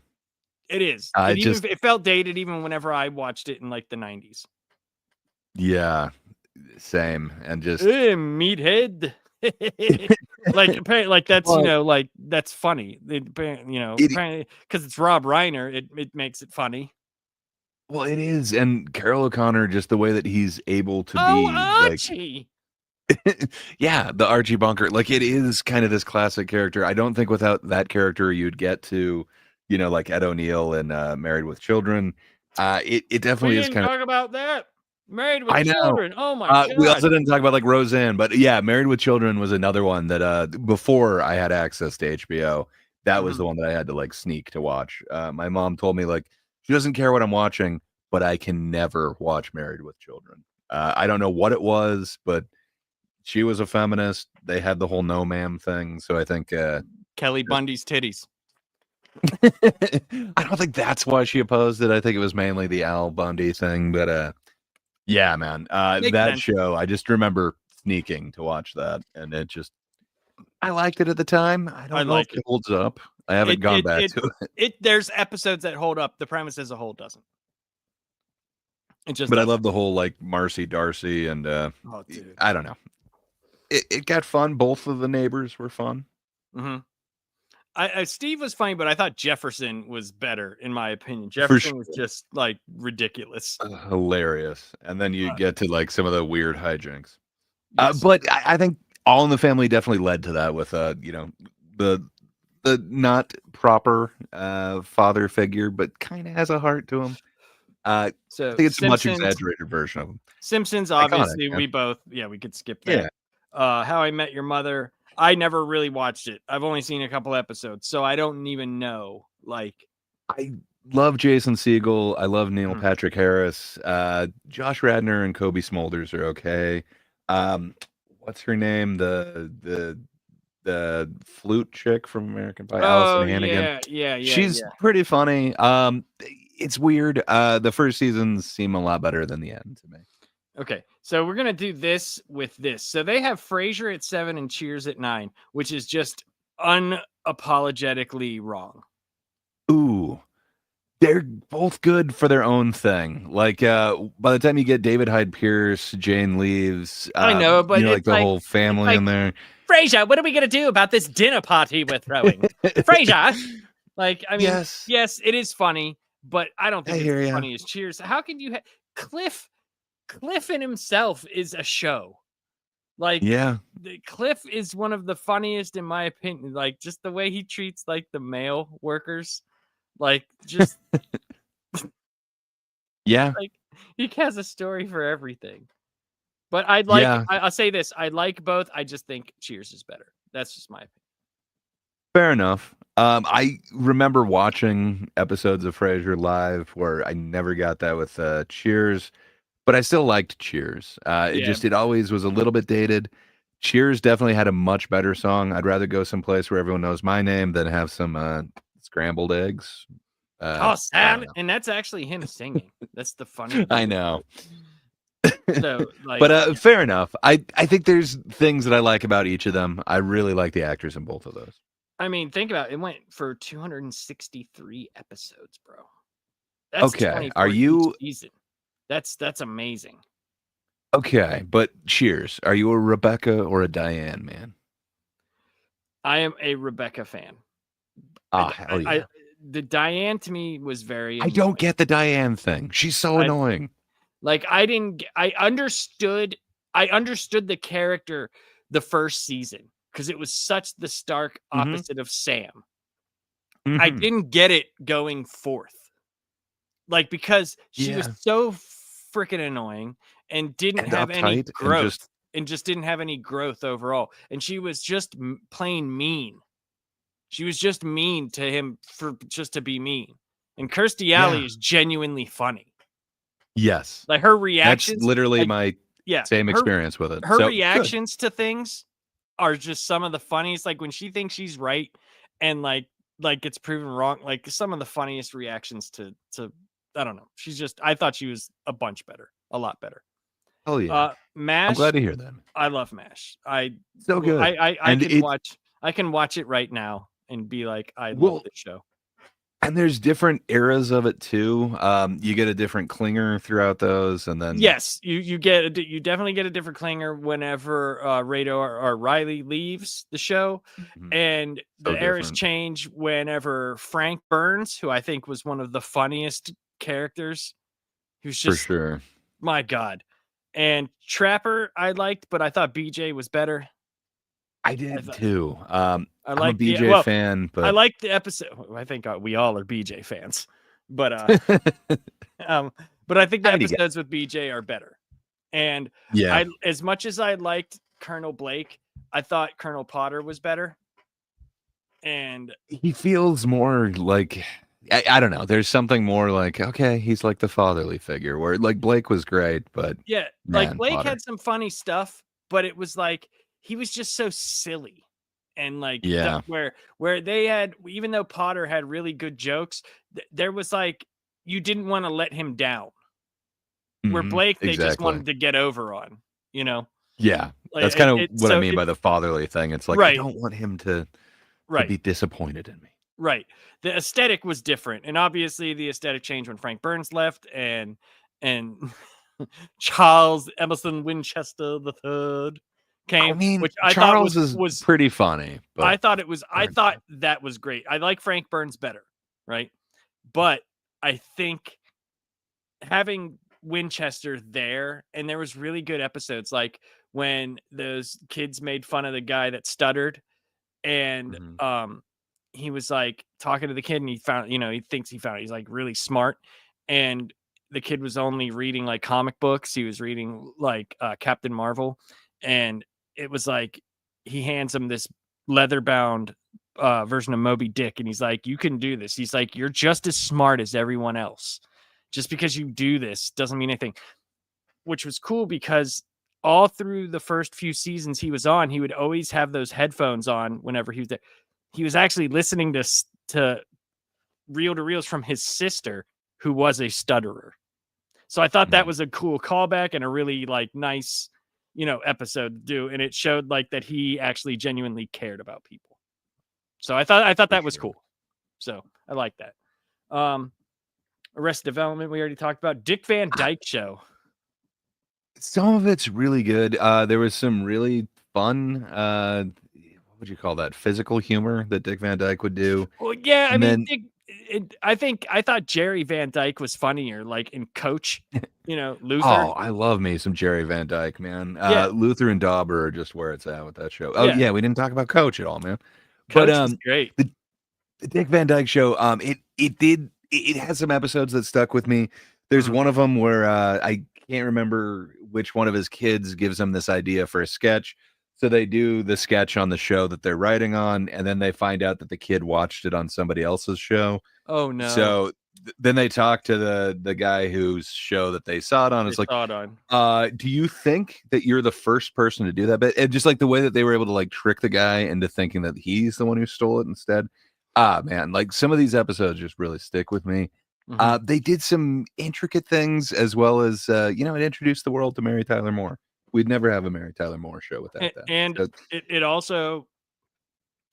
It is. I just It felt dated even whenever I watched it in like the 90s. yeah, same. And just Meathead. Like apparently, like that's but like that's funny. it Apparently because it's Rob Reiner, it makes it funny. well, it is. And Carol O'Connor, just the way that he's able to Oh, be like Archie. yeah, the Archie Bunker. Like it is kind of this classic character. I don't think without that character you'd get to, like Ed O'Neill and Married with Children. It We definitely is didn't kind of. talk about that. Married with I know. Children. Oh my We god. also didn't talk about like Roseanne, but yeah, Married with Children was another one that before I had access to HBO, that was the Mhm. one that I had to like sneak to watch. My mom told me like she doesn't care what I'm watching, but I can never watch Married with Children. I don't know what it was, but she was a feminist. They had the whole no ma'am thing, so I think Kelly Bundy's titties. I don't think that's why she opposed it. I think it was mainly the Al Bundy thing, but yeah, man. Makes That sense. show, I just remember sneaking to watch that, and I liked it at the time. I I don't know if like it it. holds up. I haven't gone back to it, There's episodes that hold up. The premise as a whole doesn't. It just but I doesn't. love the whole like Marcy Darcy, and Oh, dude. I don't know. It got fun. Both of the neighbors were fun. hmm Steve was funny, but I thought Jefferson was better, in my opinion. For Jefferson was sure. just like ridiculous. Hilarious. And then you get to like some of the weird hijinks. Yes. But I think All in the Family definitely led to that with the not proper father figure, but kind of has a heart to him. I So think it's a much exaggerated version of him. Simpsons, Iconic, obviously, man. we could skip Yeah. that. How I Met Your Mother, I never really watched it. I've only seen a couple episodes, so I don't even know. Like, I love Jason Segel. I love Neil Mhm. Patrick Harris. Josh Radnor and Kobe Smulders are okay. What's her name? The flute chick from American Pie, Allison Oh Hannigan. yeah. She's pretty funny. It's weird. The first seasons seem a lot better than the end to me. Okay, so we're gonna do this with this. So they have Frasier at 7 and Cheers at 9, which is just unapologetically wrong. Ooh, they're both good for their own thing. Like by the time you get David Hyde Pierce, Jane Leaves, I know, but like the whole it's family like in there. Frasier, what are we gonna do about this dinner party we're throwing? Frasier, like, I mean, Yes, yes, it is funny, but I don't I think it's hear as you. funny as Cheers. How can you Cliff? Cliff in himself is a show. Like, Yeah, Cliff is one of the funniest, in my opinion. Like, just the way he treats like the male workers, like, just yeah, like he has a story for everything. But yeah. I'll say this: I like both. I just think Cheers is better. That's just my opinion. Fair enough. I remember watching episodes of Frasier live where I never got that with Cheers, but I still liked Cheers. Yeah. It always was a little bit dated. Cheers definitely had a much better song. I'd rather go someplace where everyone knows my name than have some scrambled eggs. Oh, I don't Sam, and that's actually him singing. That's the funny know. I part. know. So, like, But fair enough. I think there's things that I like about each of them. I really like the actors in both of those. I mean, think about it. It went for 263 episodes, bro. That's Okay. 24 each season. That's amazing. Okay, but cheers. Are you a Rebecca or a Diane man? I am a Rebecca fan. Hell yeah. The Diane to me was very I annoying. don't get the Diane thing. She's so annoying. Like, I understood the character the first season because it was such the stark opposite of Sam. I Mhm. didn't get it going forth. Like, because she was Yeah. so freaking annoying and didn't And have any uptight and growth and just didn't have any growth overall. And she was just plain mean. She was just mean to him for just to be mean. And Kirstie Alley yeah. is genuinely funny. Yes. Like, her That's reactions, literally like, my yeah, same experience with it. her So good. reactions to things are just some of the funniest. Like, when she thinks she's right and like gets proven wrong, like some of the funniest reactions to I don't know. I thought she was a bunch better, a lot better. Hell yeah. I'm glad MASH, to hear that. I love MASH. So good. I And can watch it right now and be like, I love well, this show. and there's different eras of it too. You get a different clinger throughout those, and then Yes, you definitely get a different clinger whenever Rado or Riley leaves the show, and so the eras different. change whenever Frank Burns, who I think was one of the funniest characters, who's For just, sure. my God. And Trapper I liked, but I thought BJ was better. I did too. I'm a I BJ fan, I but liked the episode. I think we all are BJ fans. but um, but I think the episodes with BJ are better. And yeah, as much as I liked Colonel Blake, I thought Colonel Potter was better. And he feels more like I don't know. There's something more like, okay, he's like the fatherly figure. Where like Blake was great, but yeah, like man, Blake Potter. had some funny stuff, but it was like he was just so silly. And like Yeah, where they had, even though Potter had really good jokes, there was like you didn't want to let him down. Where Blake, they just exactly. wanted to get over on, you know. Yeah, Like that's kind of what I so mean by the fatherly thing. It's like I right, don't want him to right, be disappointed in me. right. The aesthetic was different, and obviously the aesthetic changed when Frank Burns left, and Charles Emerson Winchester the third I came, mean, which I thought Charles is was pretty funny, but I thought that was great. I like Frank Burns better, right? But I think having Winchester there, and there was really good episodes, like when those kids made fun of the guy that stuttered, and Mhm. he was like talking to the kid, and he found, he thinks he found it. He's like really smart, and the kid was only reading like comic books. He was reading like Captain Marvel, and it was like he hands him this leather bound version of Moby Dick, and he's like, "You can do this." He's like, "You're just as smart as everyone else. Just because you do this doesn't mean anything." Which was cool because all through the first few seasons he was on, he would always have those headphones on whenever he was there. He was actually listening to reel to reels from his sister, who was a stutterer. So I thought that Mhm. was a cool callback and a really like nice, episode to do. And it showed like that he actually genuinely cared about people. So I thought For that was sure. cool. So I like that. Arrested Development, we already talked about. Dick Van Dyke Show. Some of it's really good. There was some really fun, what would you call that? Physical humor that Dick Van Dyke would do. Well, yeah, I And mean, then I thought Jerry Van Dyke was funnier, like in Coach, Luther. oh, I love me some Jerry Van Dyke, man. Yeah, Luther and Dauber are just where it's at with that show. Oh yeah, yeah, we didn't talk about Coach at all, man. But Coach was great. the Dick Van Dyke Show, it has some episodes that stuck with me. There's Mhm. one of them where I can't remember which one of his kids gives him this idea for a sketch. So they do the sketch on the show that they're writing on, and then they find out that the kid watched it on somebody else's show. Oh no, So then they talk to the guy whose show that they saw it on. they It's like, saw it on. do you think that you're the first person to do that? But and just like the way that they were able to like trick the guy into thinking that he's the one who stole it instead. Ah, man, like some of these episodes just really stick with me. Mhm. They did some intricate things as well as it introduced the world to Mary Tyler Moore. We'd never have a Mary Tyler Moore show without that. And So, it also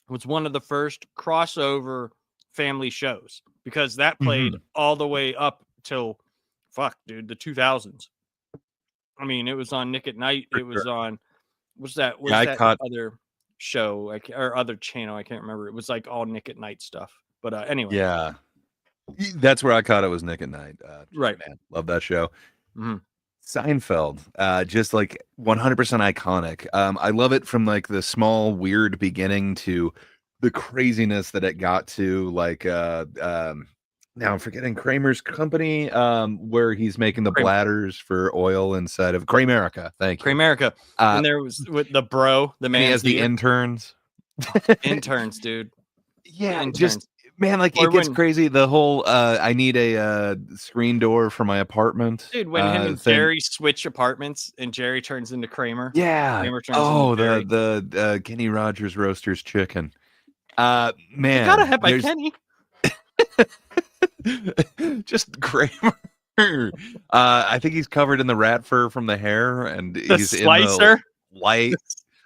was one of the first crossover family shows because that played mhm. all the way up till the 2000s. I mean, it was on Nick at Night. For It sure. was on Yeah, was I that caught other show or other channel? I can't remember. It was like all Nick at Night stuff. But anyway, yeah. That's where I caught it was Nick at Night. right. Man, love that show. Mhm. Seinfeld, just like 100% iconic. I love it from like the small weird beginning to the craziness that it got to. Like, now I'm forgetting Kramer's company, where he's making the bladders for oil inside of Kramerica. Thank you. Kramerica. Uh, And there was with the and he man's has the ear. interns. Interns, dude. The Yeah, just interns. man, like Or it gets when crazy. The whole I need a screen door for my apartment dude, when him and thing. Jerry switch apartments and Jerry turns into Kramer. Yeah. Kramer turns into Oh, Jerry. the Kenny Rogers Roasters chicken. I gotta Man, have my there's Kenny. just Kramer. I think he's covered in the rat fur from the hair, and The he's in the slicer. light.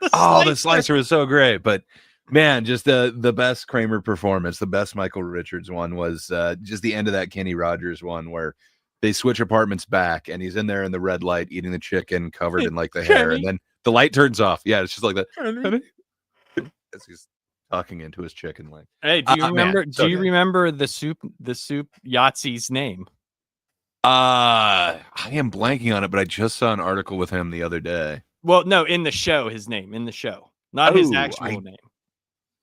The Oh, the slicer. slicer was so great, but man, just the best Kramer performance, the best Michael Richards one was just the end of that Kenny Rogers one where they switch apartments back, and he's in there in the red light eating the chicken, covered in like the hair, and Kenny. then the light turns off. Yeah, it's just like that. Kenny. As he's talking into his chicken leg. Hey, do you remember? Man, so Do you good. remember the soup Yahtzee's name? I am blanking on it, but I just saw an article with him the other day. Well, no, in the show, his name in the show, not his Oh, actual name.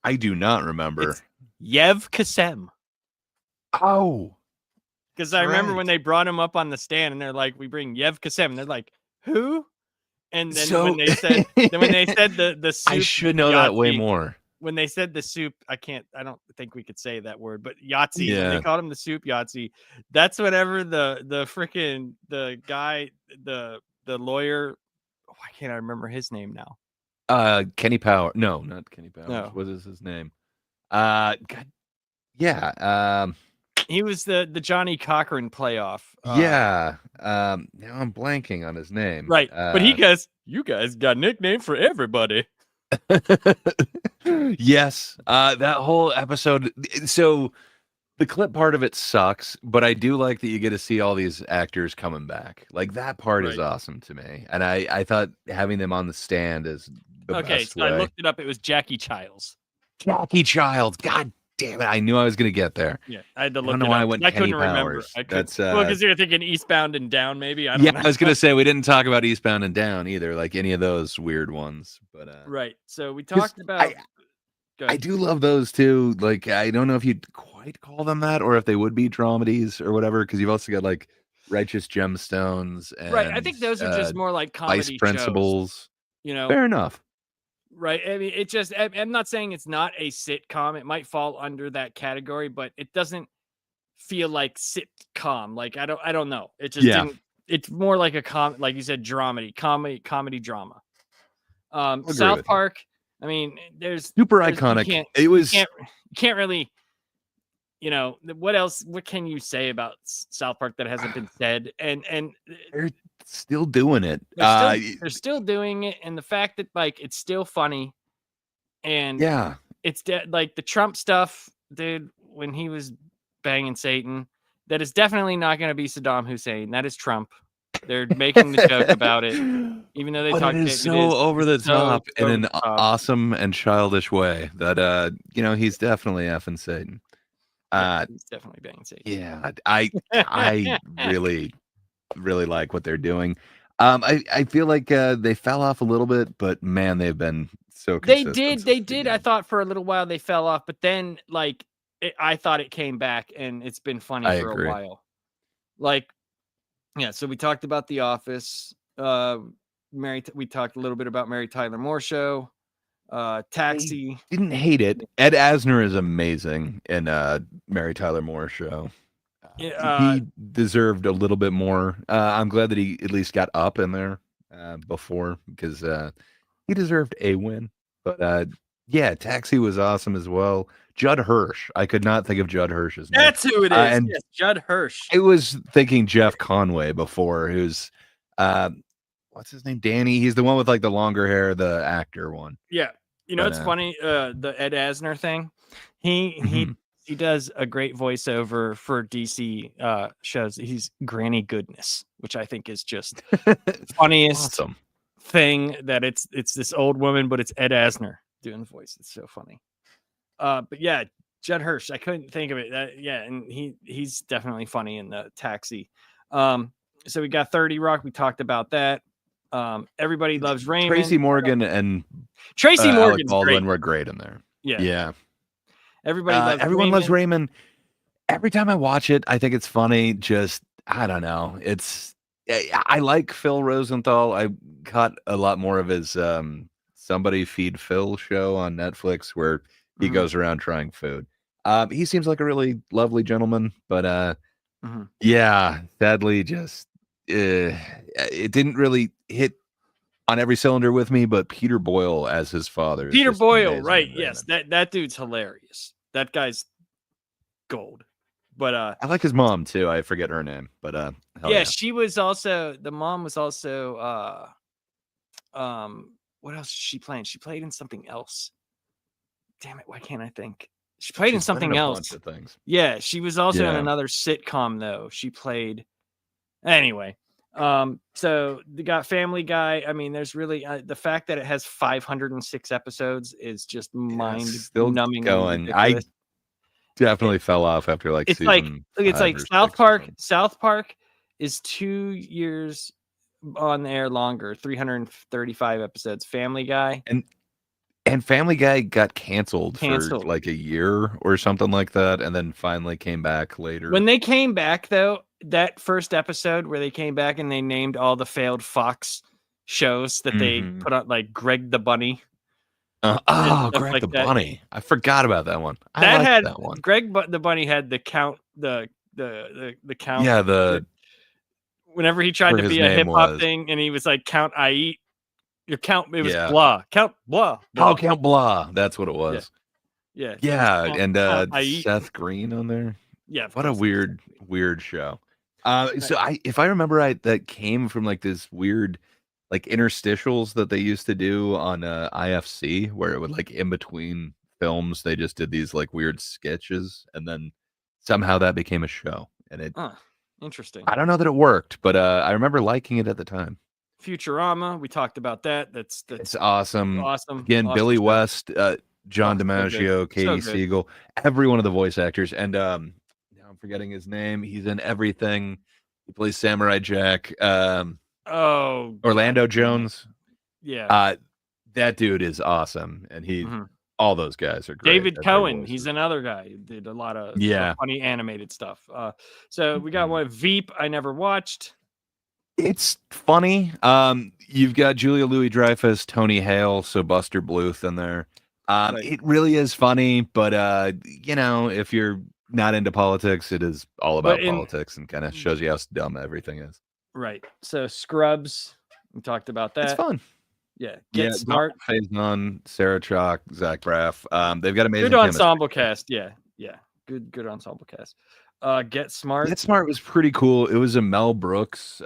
I do not remember. It's Yev Kasem. Oh, Because I remember when they brought him up on the stand and they're like, "We bring Yev Kasem," and they're like, "Who?" And then So when they said the soup, I should know that way more. When they said the soup, I don't think we could say that word, but Yahtzee, when they Yeah. called him the soup Yahtzee, that's whenever the freaking the guy, the lawyer, why can't I remember his name now? Kenny Power. No, not Kenny Powers. No. What is his name? God. Yeah. He was the Johnny Cochran playoff. Yeah. Now I'm blanking on his name. Right. But he goes, "You guys got a nickname for everybody." Yes. That whole episode. So the clip part of it sucks, but I do like that you get to see all these actors coming back. Like that part is Right. awesome to me. And I thought having them on the stand is the Okay, best so way. I looked it up. It was Jackie Childs. Jackie Childs. God damn it. I knew I was going to get there. Yeah, I had to I look don't know it why I up. went I Kenny couldn't remember. Powers. I could, That's well, because you're thinking Eastbound and Down, maybe. I don't yeah, know. I was gonna say we didn't talk about Eastbound and Down either, like any of those weird ones. But Right. So we talked about. I do love those too. Like I don't know if you'd quite call them that, or if they would be dramedies or whatever, because you've also got like Righteous Gemstones and Right. I think those are just more like comedy Vice shows. Principals. You know, Fair enough. right? I mean, it just. I'm not saying it's not a sitcom. It might fall under that category, but it doesn't feel like sitcom. Like I don't know. It just didn't. It's more like a like you said, comedy drama. South Park. I mean, there's super iconic. You can't really, what else? What can you say about South Park that hasn't been said? And they're still doing it. They're still doing it, and the fact that like it's still funny, and yeah, it's like the Trump stuff, dude. When he was banging Satan, that is definitely not going to be Saddam Hussein. That is Trump. They're making the joke about it, even though they talk. It is so over the top in an awesome and childish way that he's definitely effing Satan. He's definitely banging Satan. Yeah, I really like what they're doing. I feel like they fell off a little bit, but man, they've been so consistent. They did. I thought for a little while they fell off, but then like I thought it came back, and it's been funny for a while. Like. Yeah, so we talked about The Office. We talked a little bit about Mary Tyler Moore Show. Taxi. I didn't hate it. Ed Asner is amazing in Mary Tyler Moore Show. He deserved a little bit more. I'm glad that he at least got up in there before, because he deserved a win. But yeah, Taxi was awesome as well. Judd Hirsch. I could not think of Judd Hirsch's name. That's who it is. And yes, Judd Hirsch. I was thinking Jeff Conway before, who's what's his name? Danny. He's the one with like the longer hair, the actor one. Yeah. It's funny, the Ed Asner thing. He does a great voiceover for DC shows. He's Granny Goodness, which I think is just funniest thing, that it's this old woman, but it's Ed Asner doing the voice. It's so funny. But yeah, Judd Hirsch. I couldn't think of it. And he's definitely funny in the Taxi. So we got 30 Rock. We talked about that. Everybody Loves Raymond. Tracy Morgan and Morgan Baldwin were great in there. Yeah. Everyone loves Raymond. Every time I watch it, I think it's funny. Just I don't know. I like Phil Rosenthal. I caught a lot more of his Somebody Feed Phil show on Netflix, where he goes around trying food. He seems like a really lovely gentleman, but yeah, sadly, just it didn't really hit on every cylinder with me. But Peter Boyle as his father. Peter Boyle, right? Yes, that dude's hilarious. That guy's gold. But I like his mom too. I forget her name, but yeah, she was also, the mom was also what else is she playing? She played in something else. Damn it, why can't I think? She played in something else. Bunch of things. Yeah, she was also in another sitcom though. She played anyway. So they got Family Guy. I mean, there's really the fact that it has 506 episodes is just mind-numbing. Going. I definitely fell off after like it's season. It's like South Park. South Park is 2 years on the air longer, 335 episodes. Family Guy, and And Family Guy got canceled for Canceled. like a year or something like that, and then finally came back later. When they came back, though, that first episode where they came back and they named all the failed Fox shows that they Mhm. put on, like Greg the Bunny and stuff Greg like the that. Bunny. I forgot about that one. I That liked had that one. The Bunny had the count, the count. Yeah, the Whenever he tried whatever to his be a name hip hop was. thing, and he was like, "Count, I eat." Your count. It was Yeah. blah. Count blah Oh, blah. Count Blah. That's what it Yeah, was. yeah. It was Yeah, and count. I eat. Seth Green on there. Yeah, of What a course. It was weird, Seth weird show. Green. So if I remember right, that came from like this weird, like interstitials that they used to do on IFC, where it would like in between films, they just did these like weird sketches, and then somehow that became a show. And Interesting. I don't know that it worked, but I remember liking it at the time. Futurama. We talked about that. That's It's awesome. awesome. Again, Awesome Billy show. West, John So good. DiMaggio, So Katie good. Siegel, every one of the voice actors, and now I'm forgetting his name. He's in everything. He plays Samurai Jack. Oh, God Orlando damn it. Jones. Yeah. That dude is awesome, and Mhm. all those guys are great David at their Cohen. He's voices. another guy who did a lot of Yeah, funny animated stuff. So we got Mhm. one Veep. I never watched. It's funny. You've got Julia Louis-Dreyfus, Tony Hale, so Buster Bluth in there. Right. It really is funny, but if you're not into politics, it is all But about in politics and kind of shows you how dumb everything is. right. So Scrubs. We talked about It's that. fun. Yeah. Yeah, Get Smart. Donald Faison, Sarah Chalk, Zach Braff. They've got Good amazing chemistry. ensemble cast. Yeah. Yeah. Good ensemble cast. Get Smart. Get Smart was pretty cool. It was a Mel Brooks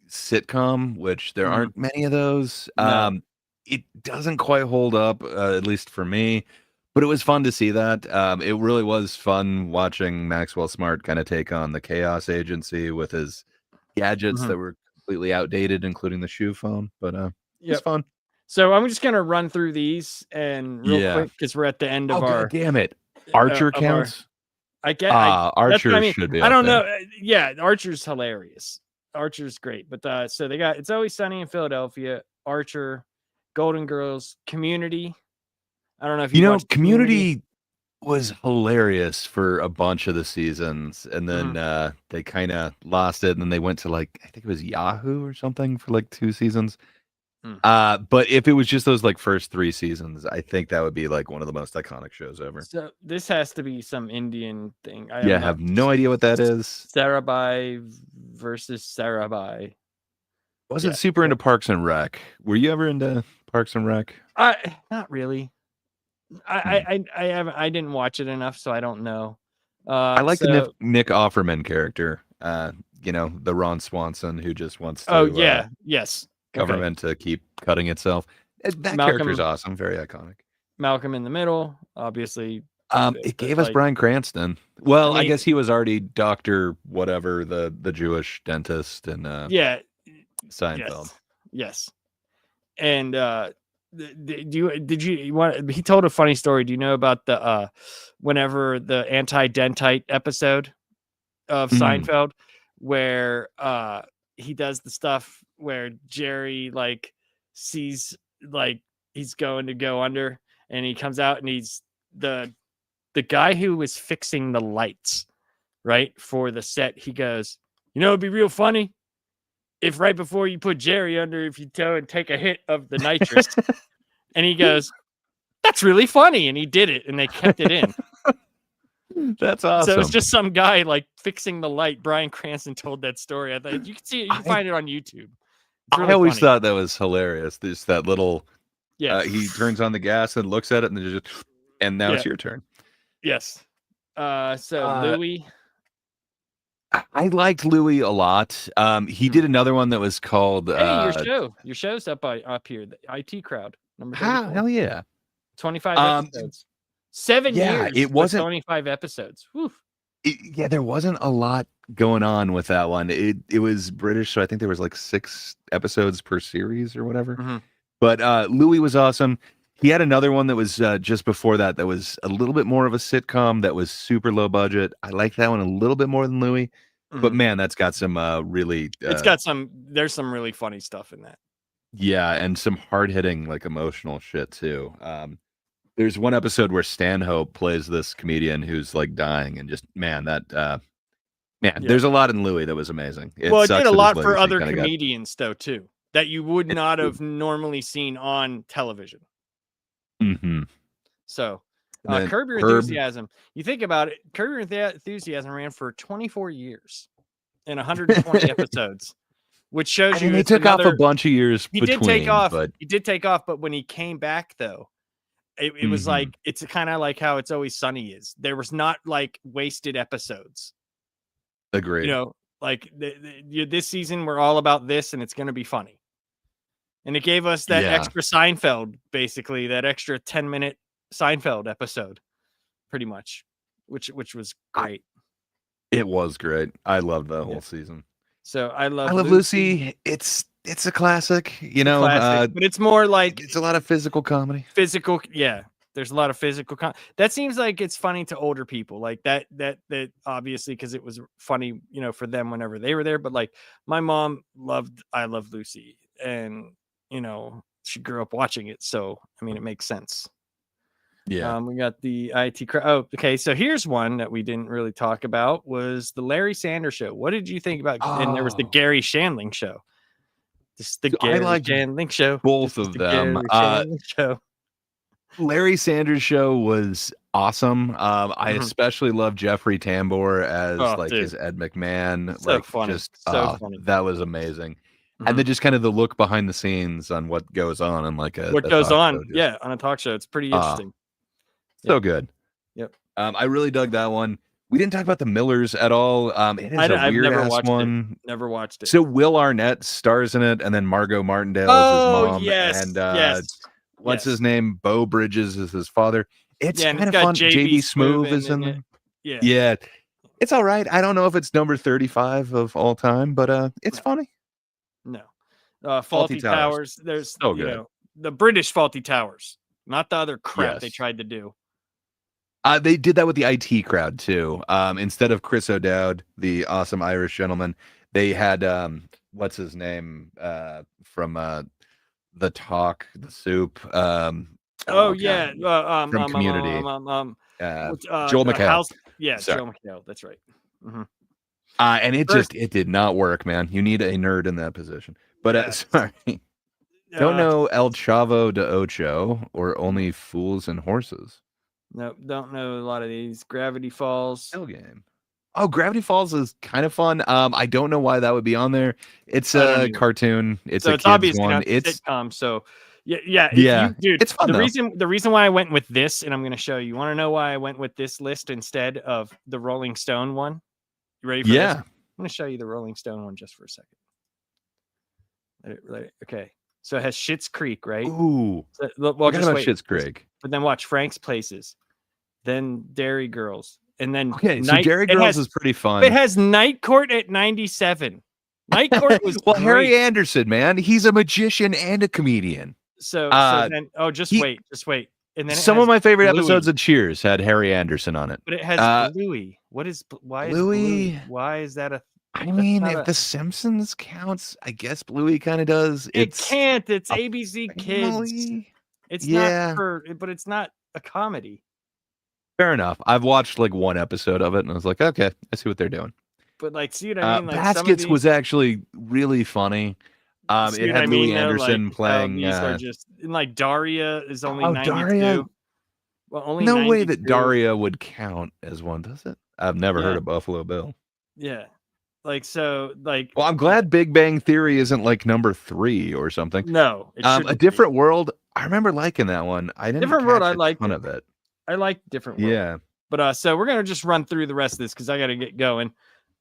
sitcom, which there Mhm. aren't many of those. No. It doesn't quite hold up, at least for me, but it was fun to see that. It really was fun watching Maxwell Smart kind of take on the Chaos Agency with his gadgets Mhm. that were completely outdated, including the shoe phone. But it's Yep. fun. So I'm just gonna run through these and real Yeah. quick because we're at the end Oh, of god damn it. Archer of our. counts? I get. I That's what I Archer mean. should be I up don't there. know. Yeah, Archer's hilarious. Archer's great. But so they got It's Always Sunny in Philadelphia, Archer, Golden Girls, Community. I don't know if you watched Community was hilarious for a bunch of the seasons, and then Mhm. they kind of lost it, and then they went to like I think it was Yahoo or something for like 2 seasons. Mm. But if it was just those like first 3 seasons, I think that would be like one of the most iconic shows ever. So this has to be some Indian thing. I Yeah, I am not. have no idea what that is. Sarabhai versus Sarabhai. Wasn't Yeah. super into Parks and Rec. Were you ever into Parks and Rec? Not really. Hmm. I haven't. I didn't watch it enough, so I don't know. I like the So Nick Offerman character. The Ron Swanson who just wants oh to yeah, yes. Okay. government to keep cutting itself. That character's Malcolm awesome, very iconic. Malcolm in the Middle, obviously. It But, gave us like, Bryan Cranston. Well, I I mean, guess he was already Doctor whatever, the Jewish dentist in yeah, Seinfeld. yes. And did you want? He told a funny story. Do you know about the whenever the anti-dentite episode of Mm. Seinfeld, where he does the stuff where Jerry like sees like he's going to go under, and he comes out and he's the guy who was fixing the lights, right, for the set. He goes, it'd be real funny if right before you put Jerry under, if you go and take a hit of the nitrous. And he goes, that's really funny. And he did it, and they kept it in. That's awesome. So it's just some guy like fixing the light. Bryan Cranston told that story. I thought you can see it. You can find it on YouTube. It's really I always funny. thought that was hilarious. There's that little Yeah. he turns on the gas and looks at it, and then just now it's your turn. Yes. So Louis. I liked Louis a lot. He did another one that was called Hey, your show's up here. The IT Crowd number 34. hell yeah, 25 episodes. 7 yeah, years. it wasn't 25 episodes. Whew. There wasn't a lot going on with that one. It was British, so I think there was like 6 episodes per series or whatever. Mm-hmm. But Louis was awesome. He had another one that was just before that was a little bit more of a sitcom that was super low budget. I like that one a little bit more than Louis. Mm-hmm. But man, that's got some really there's some really funny stuff in that. Yeah, and some hard-hitting, like, emotional shit too. There's one episode where Stanhope plays this comedian who's, like, dying and just man, man, Yeah. there's a lot in Louis that was amazing. It Well, it did sucks a that his lot for legacy other kinda got comedians though too, that you would it's not true. have normally seen on television. Mhm. So, And then Curb Your Herb Enthusiasm. You think about it, Curb Your Enthusiasm ran for 24 years and 120 episodes, which I shows mean, you they it's took off a another. bunch of years He did take between, off. but He did take off, but when he came back though, it was mhm, like it's kind of like how It's Always Sunny is. There was not like wasted episodes. You agreed. know, like this season we're all about this, and it's going to be funny. And it gave us that Yeah, extra Seinfeld, basically that extra 10-minute Seinfeld episode, pretty much, which was I great. it was great. I loved that Yeah. whole season. So I I love Love Lucy. Lucy. It's a classic, It's a classic, but it's more like it's a lot of physical comedy. physical. Yeah, there's a lot of physical. That seems like it's funny to older people, like that obviously because it was funny, for them whenever they were there. But like my mom loved I Love Lucy, and she grew up watching it, so I mean it makes sense. Yeah. We got the IT crowd. Oh, okay. So here's one that we didn't really talk about was the Larry Sanders Show. What did you think about? And there was the Oh, Gary Shandling Show. This is the so I Gary liked Shandling Show. This both is of the them. Gary Shandling Show. Larry Sanders Show was awesome. I Mhm. especially love Jeffrey Tambor as Oh, like dude, his Ed McMahon. so Like funny, just so funny. that was amazing. And Mhm. then just kind of the look behind the scenes on what goes on in like What a goes talk on? show. Just Yeah, on a talk show. It's pretty uh interesting. so Yep. good. Yep. I really dug that one. We didn't talk about the Millers at all. It is a I've weird never ass watched it. one. Never watched it. So Will Arnett stars in it, and then Margot Martindale is his Oh mom, yes, and yes, what's his yes. name? Bo Bridges is his father. It's Yeah, and it's kind of got fun. JB JB Smoove Smoove is in in it. there. Yeah. Yeah, it's all right. I don't know if it's number 35 of all time, but it's No. funny. No. Faulty Faulty Towers, Towers. There's, so good. the British Faulty Towers, not the other crap they Yes. tried to do. They did that with the IT crowd too. Instead of Chris O'Dowd, the awesome Irish gentleman, they had what's his name from the Talk, the Soup. Oh Oh yeah. god, from Community. What's Joel the McHale. house? Yeah, Sorry. Joe McHale. That's right. Mhm. And it First, just it did not work, man. You need a nerd in that position. But yeah. sorry. Don't Uh, know El Chavo de Ocho or Only Fools and Horses. no, don't know a lot of these. Gravity Falls. Hell game. Oh, Gravity Falls is kind of fun. I don't know why that would be on there. It's I don't a either. cartoon. It's So a it's kids obviously one. not the It's sitcom. So yeah. If yeah, you, dude, it's fun the though. reason why I went with this, and I'm going to show you. You want to know why I went with this list instead of the Rolling Stone one? You ready for this? Yeah. I'm going to show you the Rolling Stone one just for a second. Okay. So it has Schitt's Creek, right? Ooh. So, well, Forgot just about wait. Schitt's Creek. But then watch Frank's Places, then Dairy Girls, and then Okay, so Night. Dairy Girls is pretty It fun. has Night Court at 97. Night Court was Well, great. Harry Anderson, man, he's a magician and a comedian. So then just he wait. And then it some has of my favorite Bluey. episodes of Cheers had Harry Anderson on it. But it has Bluey. Why is Bluey? Bluey. Why is that a I that's mean, not if a The Simpsons counts, I guess Bluey kind of does. it can't. It's a ABC Kids. family. It's Yeah, not but it's not a comedy. fair enough. I've watched like one episode of it, and I was like, okay, I see what they're doing. But like, see what I mean? Like some of Baskets these, was actually really funny. see It what I had Louis mean though? Like Anderson how playing. these are just and like Daria is only Oh, 92. Daria. Well, only No 92. way that Daria would count as one, does it? I've never heard Yeah. of Buffalo Bill. Yeah. Like so like Well, I'm glad Big Bang Theory isn't like number 3 or something. no, it A shouldn't be. Different World. I remember liking that one. I didn't Different World, catch I a liked ton it. of it. I like Different World. Yeah. But so we're gonna just run through the rest of this because I gotta get going.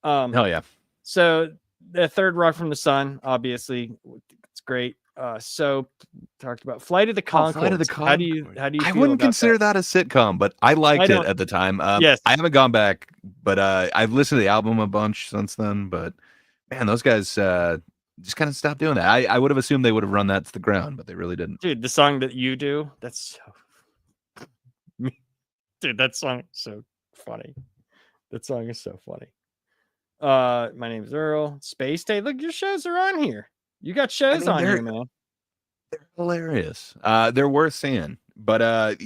Hell yeah. So the Third Rock from the Sun, obviously, it's great. So talked about Flight of the Conchords. Flight of the How do you I feel wouldn't about consider that a sitcom, but I liked it don't- at the time. Yes. I haven't gone back, but I've listened to the album a bunch since then. But man, those guys just kind of stopped doing that. I would have assumed they would have run that to the ground, but they really didn't. Dude, the song that you do, that's so dude, that song is so funny. That song is so funny. My name is Earl. Space Day. Look, your shows are on here. You got shows on here, man. They're hilarious. They're worth seeing. But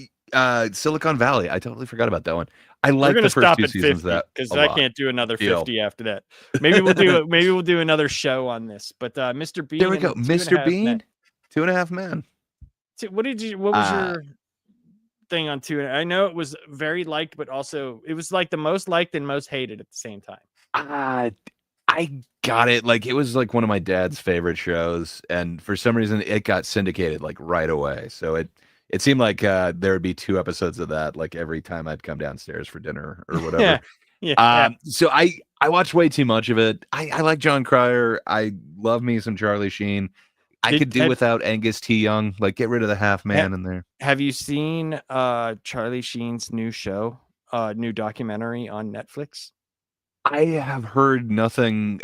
Silicon Valley, I totally forgot about that one. I We're like gonna the first stop two at seasons of 50 that because a I lot. can't do another Deal. 50 after that. Maybe we'll do another show on this. But Mr. There Bean we and go. the Two and a Mr. Half Men. Bean, 2.5 Men. What was Uh, your thing on Two? I know it was very liked, but also it was like the most liked and most hated at the same time. I got it. Like it was like one of my dad's favorite shows, and for some reason it got syndicated like right away. So it seemed like there would be 2 episodes of that like every time I'd come downstairs for dinner or Yeah, whatever. yeah. So I watched way too much of it. I like John Cryer. I love me some Charlie Sheen. I Did could do without Angus T. Young. Like get rid of the half man in there. have you seen Charlie Sheen's new show, new documentary on Netflix? I have heard nothing.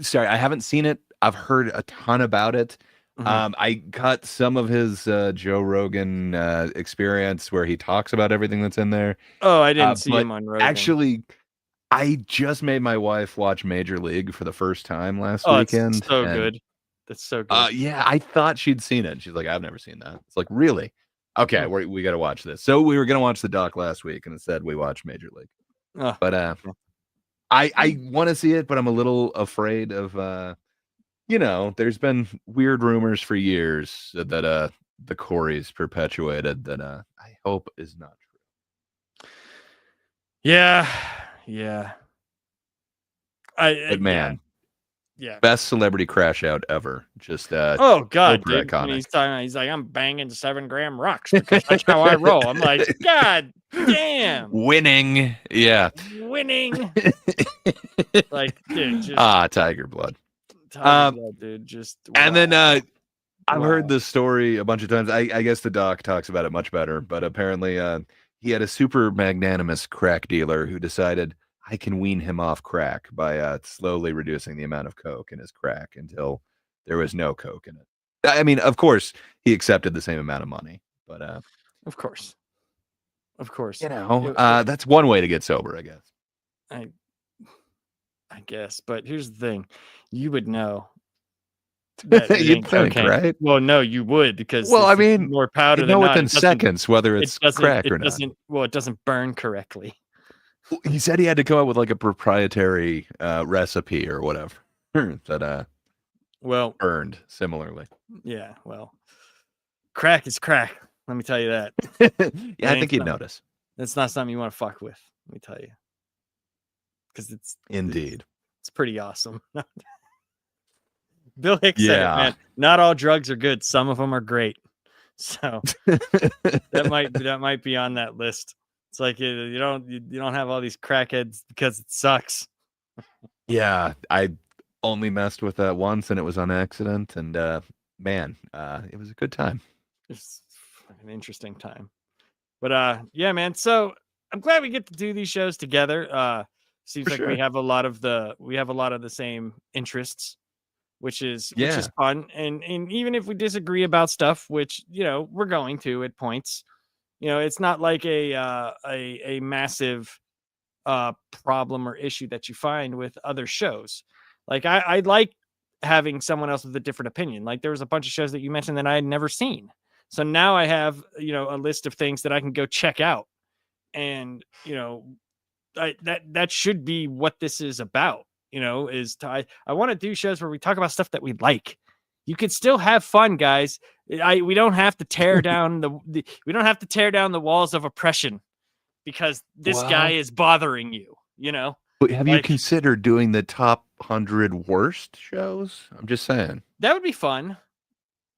Sorry, I haven't seen it. I've heard a ton about it. Mhm. I got some of his Joe Rogan experience where he talks about everything that's in there. Oh, I didn't see But him on Rogan. actually, I just made my wife watch Major League for the first time last Oh, it's weekend. so And good. That's so good. yeah, I thought she'd seen it. She's like, I've never seen that. It's like, really? Okay, Mm. we got to watch this. So we were going to watch the doc last week, and instead we watched Major League. Oh, But I want to see it, but I'm a little afraid of there's been weird rumors for years that the Coreys perpetuated that I hope is not true. yeah, yeah. But man, yeah. best celebrity crash out ever. Just Oh God, super dude. When iconic. he's like, I'm banging 7-gram rocks because that's how I roll. I'm like, God damn, Winning. Yeah. winning. Like, dude, just Tiger blood. Tiger blood, dude. Just And then I've Wow. heard this story a bunch of times. I guess the doc talks about it much better, but apparently he had a super magnanimous crack dealer who decided I can wean him off crack by slowly reducing the amount of coke in his crack until there was no coke in it. I mean, of course, he accepted the same amount of money, but Of course. that's one way to get sober, I guess. I guess, but here's the thing: you would know that it You'd ain't think, cocaine. right? Well, no, you would because Well, I it's mean, more powder you than know not. within seconds whether it's crack or not. Well, it doesn't burn correctly. He said he had to come up with like a proprietary recipe or whatever that Well, burned similarly. yeah. Well, crack is crack. Let me tell you that. Yeah, I think you'd notice. That's not something you want to fuck with. Let me tell you, because Indeed. it's pretty awesome. Bill Hicks said it, man. Not all drugs are good. Some of them are great. So that might be on that list. It's like you don't have all these crackheads because it sucks. Yeah, I only messed with that once, and it was on accident. And man, it was a good time. It's an interesting time. But yeah, man. So I'm glad we get to do these shows together. Seems like we have a lot of the same interests, which is fun. And even if we disagree about stuff, which we're going to at points, it's not like a massive problem or issue that you find with other shows. Like I like having someone else with a different opinion. Like there was a bunch of shows that you mentioned that I had never seen. So now I have, a list of things that I can go check out. And, that should be what this is about, I want to do shows where we talk about stuff that we like. You could still have fun, guys. We don't have to tear down we don't have to tear down the walls of oppression because this guy is bothering you, Have you considered doing the top 100 worst shows? I'm just saying. That would be fun.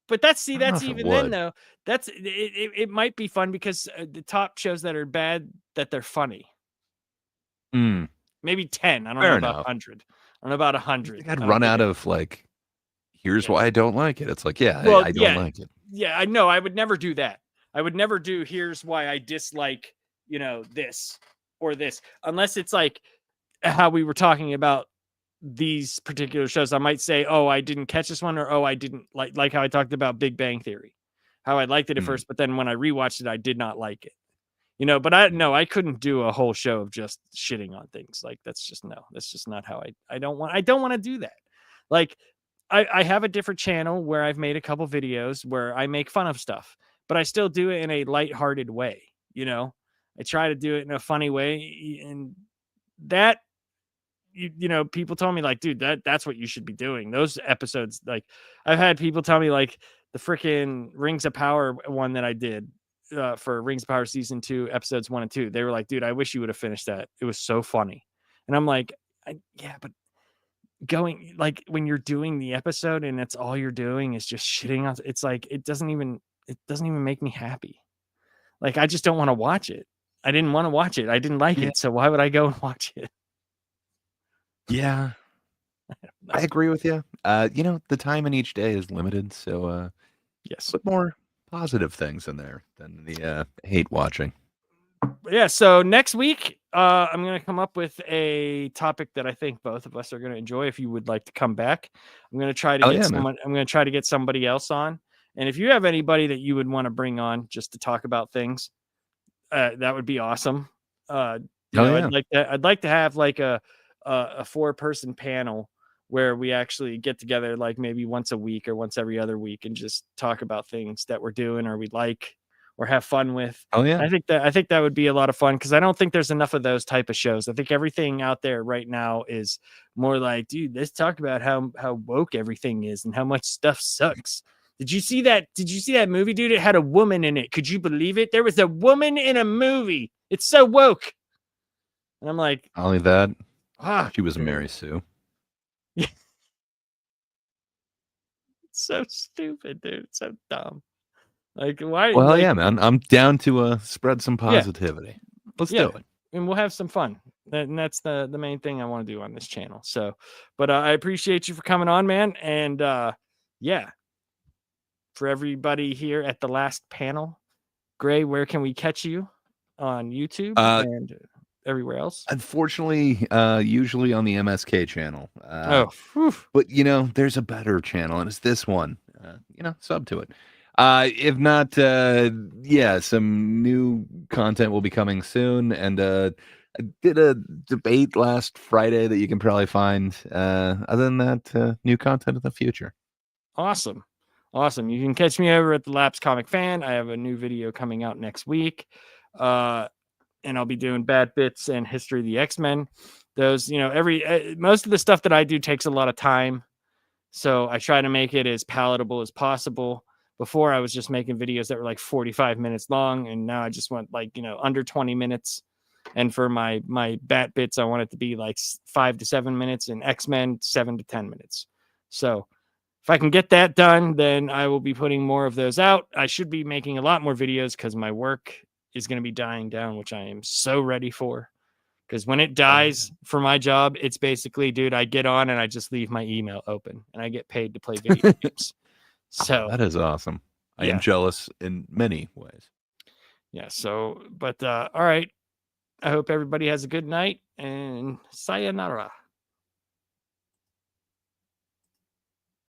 But that's even then though. That's it might be fun because the top shows that are bad that they're funny. Maybe 10. I don't know about 100. I don't know about 100. I'd run out of like, here's why I don't like it. It's like, I don't like it. Yeah, I know. I would never do that. I would never do here's why I dislike, this or this, unless it's like how we were talking about these particular shows. I might say, oh, I didn't catch this one, or oh, I didn't like how I talked about Big Bang Theory, how I liked it at first, but then when I rewatched it, I did not like it. But I couldn't do a whole show of just shitting on things. Like that's just not how I don't want to do that. Like I have a different channel where I've made a couple videos where I make fun of stuff, but I still do it in a lighthearted way. I try to do it in a funny way, and that people told me like, dude, that's what you should be doing. Those episodes, like, I've had people tell me like the freaking Rings of Power one that I did for Rings of Power season 2, episodes 1 and 2. They were like, dude, I wish you would have finished that. It was so funny. And I'm like, yeah, but going like when you're doing the episode and that's all you're doing is just shitting on, it's like it doesn't even make me happy. Like, I just don't want to watch it. I didn't want to watch it. I didn't like Yeah. it. So why would I go and watch it? Yeah, I agree with you. The time in each day is limited, so Yes. put more positive things in there than the hate watching. Yeah, so next week I'm going to come up with a topic that I think both of us are going to enjoy. If you would like to come back, I'm going to try to Oh, get yeah, man. I'm going to try to get somebody else on. And if you have anybody that you would want to bring on just to talk about things, that would be awesome. Oh, yeah. I'd like to have like a 4-person panel where we actually get together like maybe once a week or once every other week and just talk about things that we're doing or we like or have fun with. Oh, yeah. I think that would be a lot of fun because I don't think there's enough of those type of shows. I think everything out there right now is more like, dude, let's talk about how woke everything is and how much stuff sucks. Did you see that? Did you see that movie, dude? It had a woman in it. Could you believe it? There was a woman in a movie. It's so woke. And I'm like, Not only that, she was dude. Mary Sue. It's so stupid, dude. It's so dumb. Like, why? Well, like, yeah, man. I'm down to spread some positivity. Let's yeah, do it. and we'll have some fun. And that's the main thing I want to do on this channel. So, but I appreciate you for coming on, man. And yeah, for everybody here at the last panel, Gray, where can we catch you on YouTube and everywhere else? Unfortunately, usually on the MSK channel. Whew. But there's a better channel, and it's this one. Sub to it. If not, yeah, some new content will be coming soon. And I did a debate last Friday that you can probably find. Other than that, new content in the future. Awesome. You can catch me over at the Laps Comic Fan. I have a new video coming out next week. And I'll be doing Bad Bits and History of the X-Men. Those, most of the stuff that I do takes a lot of time. So I try to make it as palatable as possible. Before I was just making videos that were like 45 minutes long. And now I just want like, under 20 minutes. And for my Bat Bits, I want it to be like 5 to 7 minutes and X-Men 7 to 10 minutes. So if I can get that done, then I will be putting more of those out. I should be making a lot more videos because my work is going to be dying down, which I am so ready for. Because when it dies for my job, it's basically, dude, I get on and I just leave my email open and I get paid to play video games. So that is awesome. I am jealous in many ways. Yeah. So, but all right. I hope everybody has a good night and sayonara.